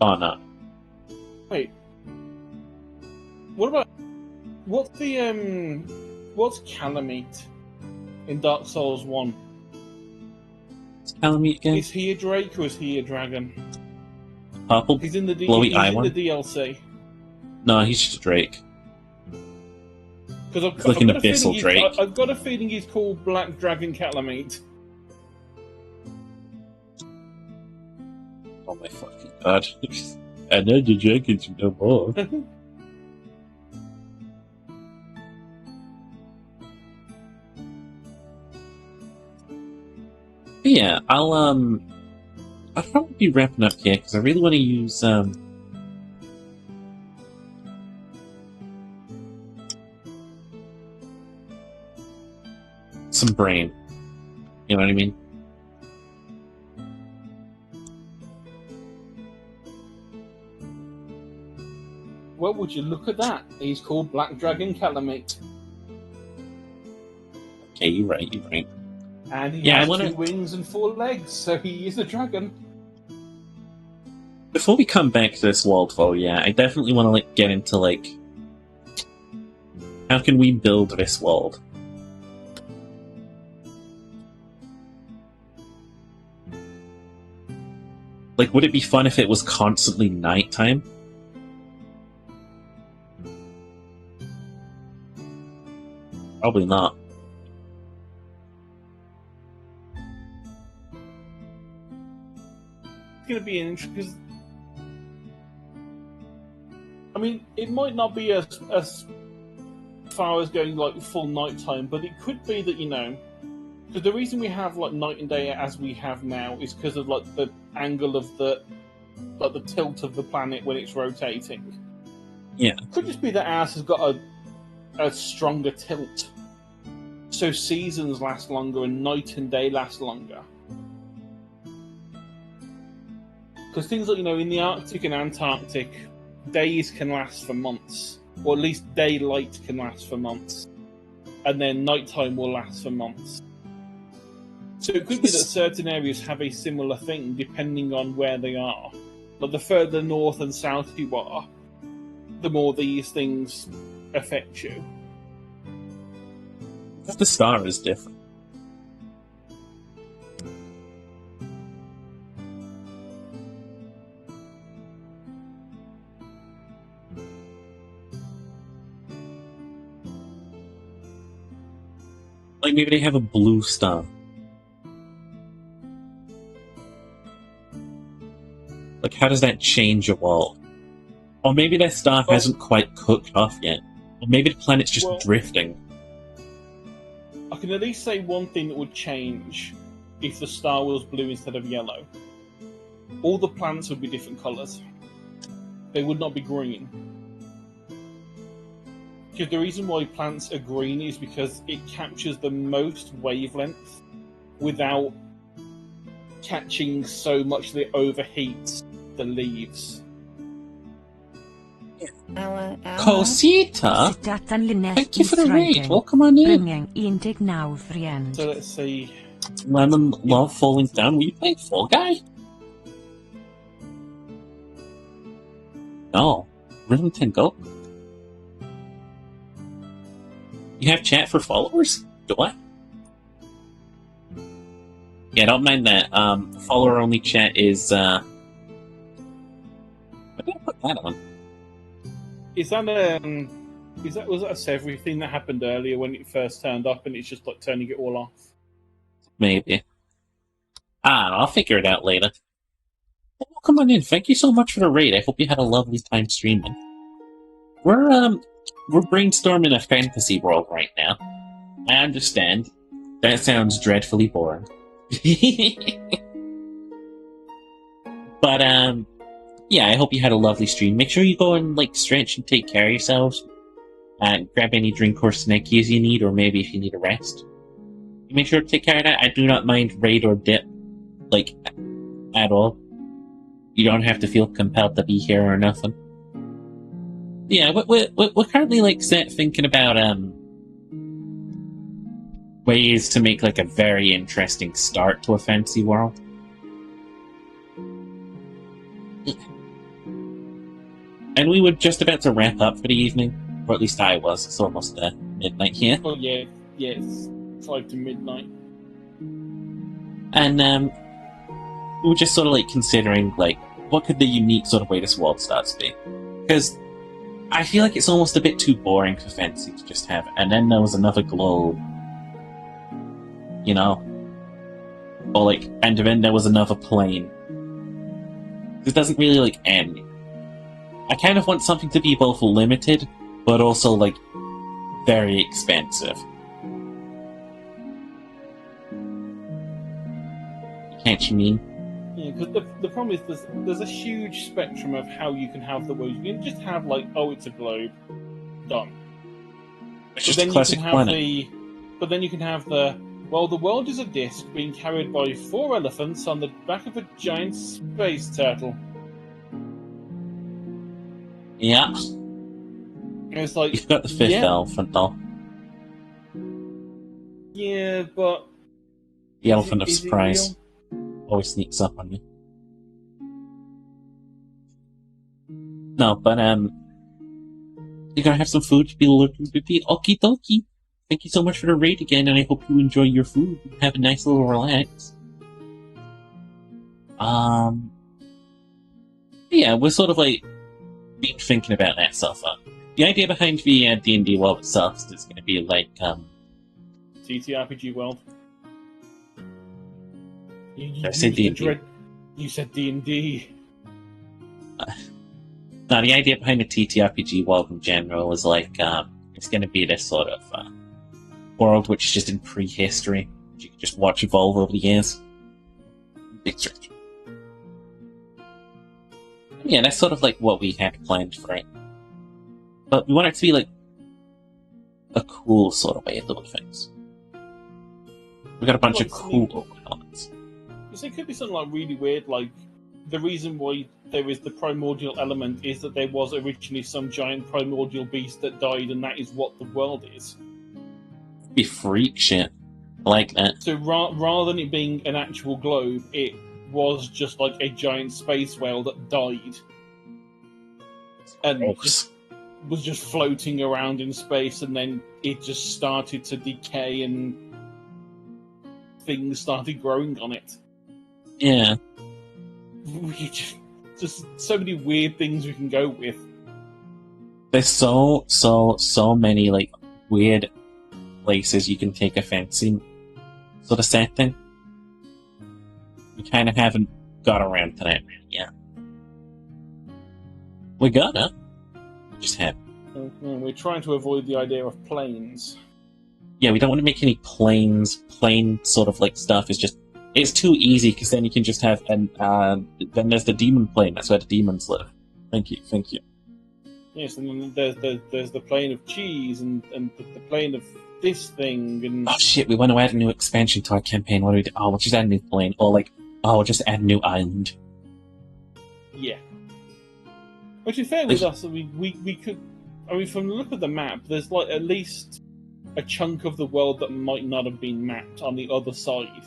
Oh, no. Wait. What about... What's Calamite in Dark Souls 1? Is Calamite again? Is he a Drake or is he a dragon? Purple? He's in the Glowy eye one? the DLC. No, he's just a Drake. Because Like an abyssal Drake. I've got a feeling he's called Black Dragon Calamite. Oh my fucking god. I know the dragons no more. But yeah, I'll probably be wrapping up here because I really want to use some brain. You know what I mean? Well, would you look at that? He's called Black Dragon Calamite. Okay, you're right, you're right. And he has 2 wings and 4 legs, so he is a dragon. Before we come back to this world, though, yeah, I definitely want to like get into like how can we build this world? Like, would it be fun if it was constantly nighttime? Probably not. Going to be interesting because I mean it might not be as far as going like full nighttime, but it could be that because the reason we have like night and day as we have now is because of like the angle of the tilt of the planet when it's rotating. Yeah, it could just be that ours has got a stronger tilt, so seasons last longer and night and day last longer. Because things like, in the Arctic and Antarctic, days can last for months. Or at least daylight can last for months. And then nighttime will last for months. So it could be that certain areas have a similar thing depending on where they are. But the further north and south you are, the more these things affect you. The star is different. Like, maybe they have a blue star. Like, how does that change your world? Or maybe that star hasn't quite cooked off yet. Or maybe the planet's just drifting. I can at least say one thing that would change if the star was blue instead of yellow. All the planets would be different colours. They would not be green. Because the reason why plants are green is because it captures the most wavelength without catching so much that it overheats the leaves. Cosita? Thank you for the raid. Welcome on in. So let's see. Lemon love falling down. Were you playing Fall Guy? No. Rhythm 10 Go? You have chat for followers? Do I? Yeah, don't mind that. Follower only chat is what did I put that on? Was that a Severy thing that happened earlier when it first turned up and it's just like turning it all off? Maybe. I'll figure it out later. Well, come on in. Thank you so much for the raid. I hope you had a lovely time streaming. We're brainstorming a fantasy world right now. I understand. That sounds dreadfully boring. But yeah, I hope you had a lovely stream. Make sure you go and stretch and take care of yourselves. Grab any drink or snackies you need, or maybe if you need a rest. Make sure to take care of that. I do not mind raid or dip, at all. You don't have to feel compelled to be here or nothing. Yeah, we're currently thinking about ways to make a very interesting start to a fantasy world. And we were just about to wrap up for the evening, or at least I was. It's almost midnight here. Oh yeah, it's 5 to midnight. And we were just sort of considering what could the unique sort of way this world starts to be, because I feel like it's almost a bit too boring for fantasy to just have. And then there was another globe, or and then there was another plane. It doesn't really end. I kind of want something to be both limited, but also very expensive. Can't you mean? Yeah, because the problem is there's a huge spectrum of how you can have the world. You can just have it's a globe, done. It's just a classic planet. But then you can have the world is a disc being carried by 4 elephants on the back of a giant space turtle. Yeah. It's you've got the 5th elephant though. Yeah, but the elephant of surprise always sneaks up on you. No, but you're gonna have some food to be looking to be okie dokie. Thank you so much for the raid again, and I hope you enjoy your food. Have a nice little relax. Yeah, we're sort of been thinking about that so far. The idea behind the D&D world itself is going to be TTRPG world. I said D&D. You said D&D. No, the idea behind the TTRPG world in general is it's going to be this sort of world which is just in prehistory. You can just watch evolve over the years. Big stretch. Yeah, that's sort of what we had planned for it. But we want it to be a cool sort of way of doing things. We got a bunch of cool elements. It could be something really weird, the reason why there is the primordial element is that there was originally some giant primordial beast that died, and that is what the world is. Be freak shit. I like that. So rather than it being an actual globe, it was just a giant space whale that died. And was just floating around in space, and then it just started to decay and things started growing on it. Yeah. Just so many weird things we can go with. There's so many weird places you can take a fancy sort of setting. We kind of haven't got around to that really yet. We gotta. We just haven't. We're trying to avoid the idea of planes. Yeah, we don't want to make any plain sort of stuff. It's too easy, because then you can just have then there's the demon plane. That's where the demons live. Thank you. Yes, and then there's the plane of cheese and the plane of this thing and... Oh shit, we want to add a new expansion to our campaign. What do we do? Oh, we'll just add a new plane. Or we'll just add a new island. Yeah. Which is fair with us. We could... from the look of the map, there's at least a chunk of the world that might not have been mapped on the other side.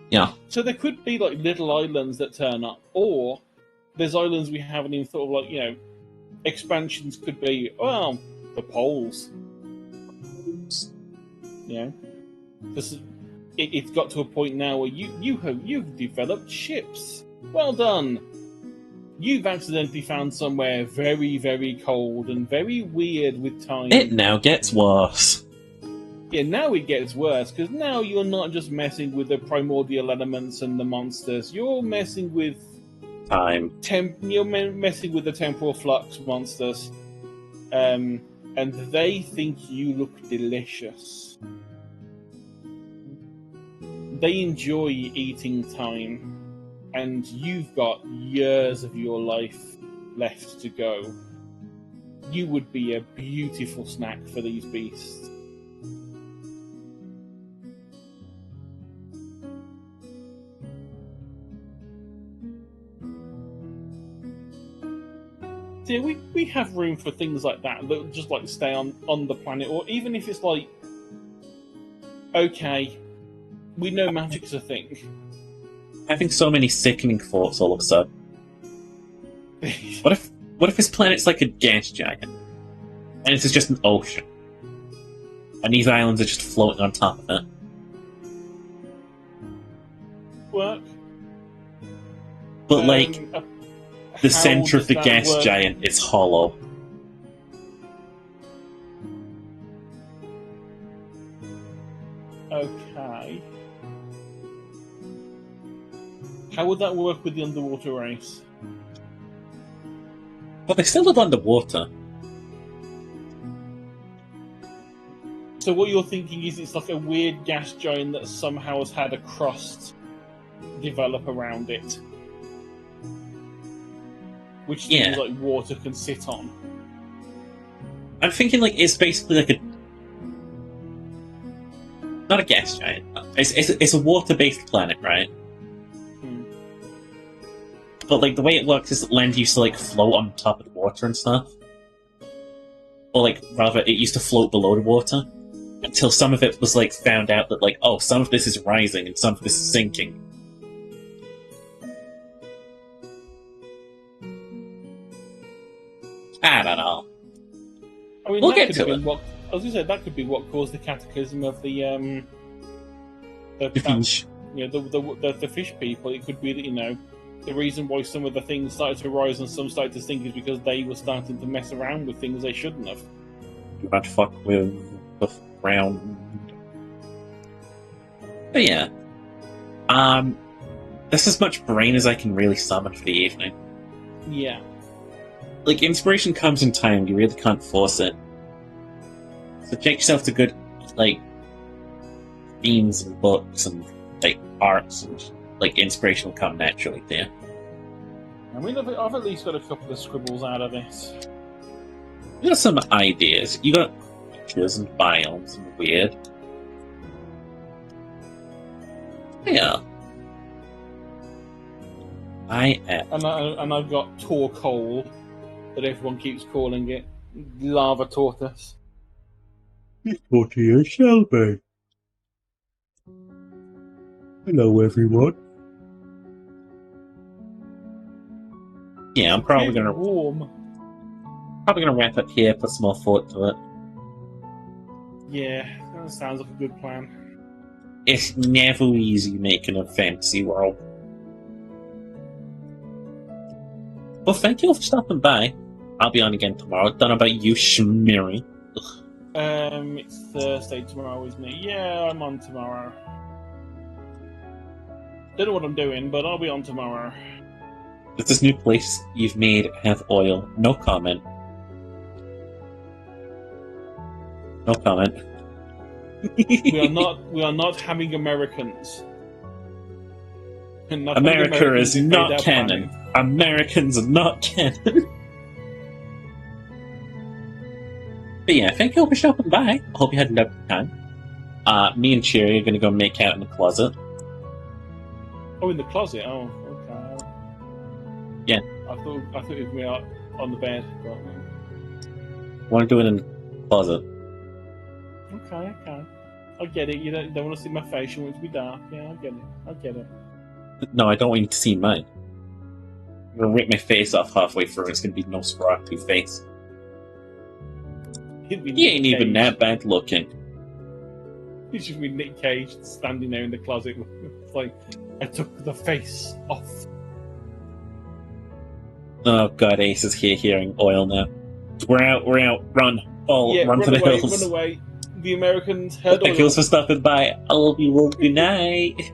Yeah. So there could be like little islands that turn up, or there's islands we haven't even thought of. Like expansions could be the poles. This is, it's got to a point now where you've developed ships. Well done. You've accidentally found somewhere very, very cold and very weird with time. It now gets worse. Yeah, now it gets worse, because now you're not just messing with the primordial elements and the monsters, you're messing with time. You're messing with the temporal flux monsters. And they think you look delicious. They enjoy eating time. And you've got years of your life left to go. You would be a beautiful snack for these beasts. Yeah, we have room for things like that that just like stay on the planet, or even if it's like, okay, we know magic's a thing. Having so many sickening thoughts all of a sudden. What if this planet's like a gas giant, and it's just an ocean, and these islands are just floating on top of it? Work. But the center of the gas work? giant is hollow. Okay. How would that work with the underwater race? But they still live underwater. So what you're thinking is it's like a weird gas giant that somehow has had a crust develop around it, which things like water can sit on. I'm thinking it's basically like not a gas giant. It's a water-based planet, right? But the way it works is that land used to float on top of the water and stuff. Or rather, it used to float below the water. Until some of it was found out that some of this is rising and some of this is sinking. I don't know. I mean, we'll get to it. I was going to say, that could be what caused the cataclysm of the fish. The fish people. It could be that, the reason why some of the things started to rise and some started to sink is because they were starting to mess around with things they shouldn't have. Do not fuck with the ground. But yeah. That's as much brain as I can really summon for the evening. Yeah. Inspiration comes in time, you really can't force it. So check yourself to good, themes and books and, arts and, inspiration will come naturally there. I mean, I've at least got a couple of scribbles out of this. You got some ideas. You got pictures and biomes and weird. Yeah. I am. And I've got Torkoal, that everyone keeps calling it. Lava tortoise. Tortilla Shelby. Hello, everyone. Yeah, I'm probably gonna wrap up here. Put some more thought to it. Yeah, that sounds like a good plan. It's never easy making a fantasy world. Well, thank you for stopping by. I'll be on again tomorrow. Don't know about you, Shmiri. It's Thursday tomorrow, isn't it? Yeah, I'm on tomorrow. Don't know what I'm doing, but I'll be on tomorrow. Does this new place you've made have oil? No comment. No comment. We are not having Americans. America is not canon. Americans are not canon. But yeah, thank you all for stopping by. I hope you had a lovely time. Me and Cherry are going to go make out in the closet. Oh, in the closet? Oh, okay. Yeah. I thought it was out on the bed. But... Want to do it in the closet. Okay. I get it. You don't want to see my face. You want it to be dark. Yeah, I get it. I get it. No, I don't want you to see mine. I'm gonna rip my face off halfway through. It's gonna be no scrappy face. He'd be He ain't Nick even Cage. that bad looking. It's just be Nick Cage standing there in the closet. It's like, I took the face off. Oh god, Ace is here hearing oil now. We're out, run. Oh, Yeah, run for the away, hills. run away. The Americans heard Thank oil. you for stopping by. I love you all. Good night.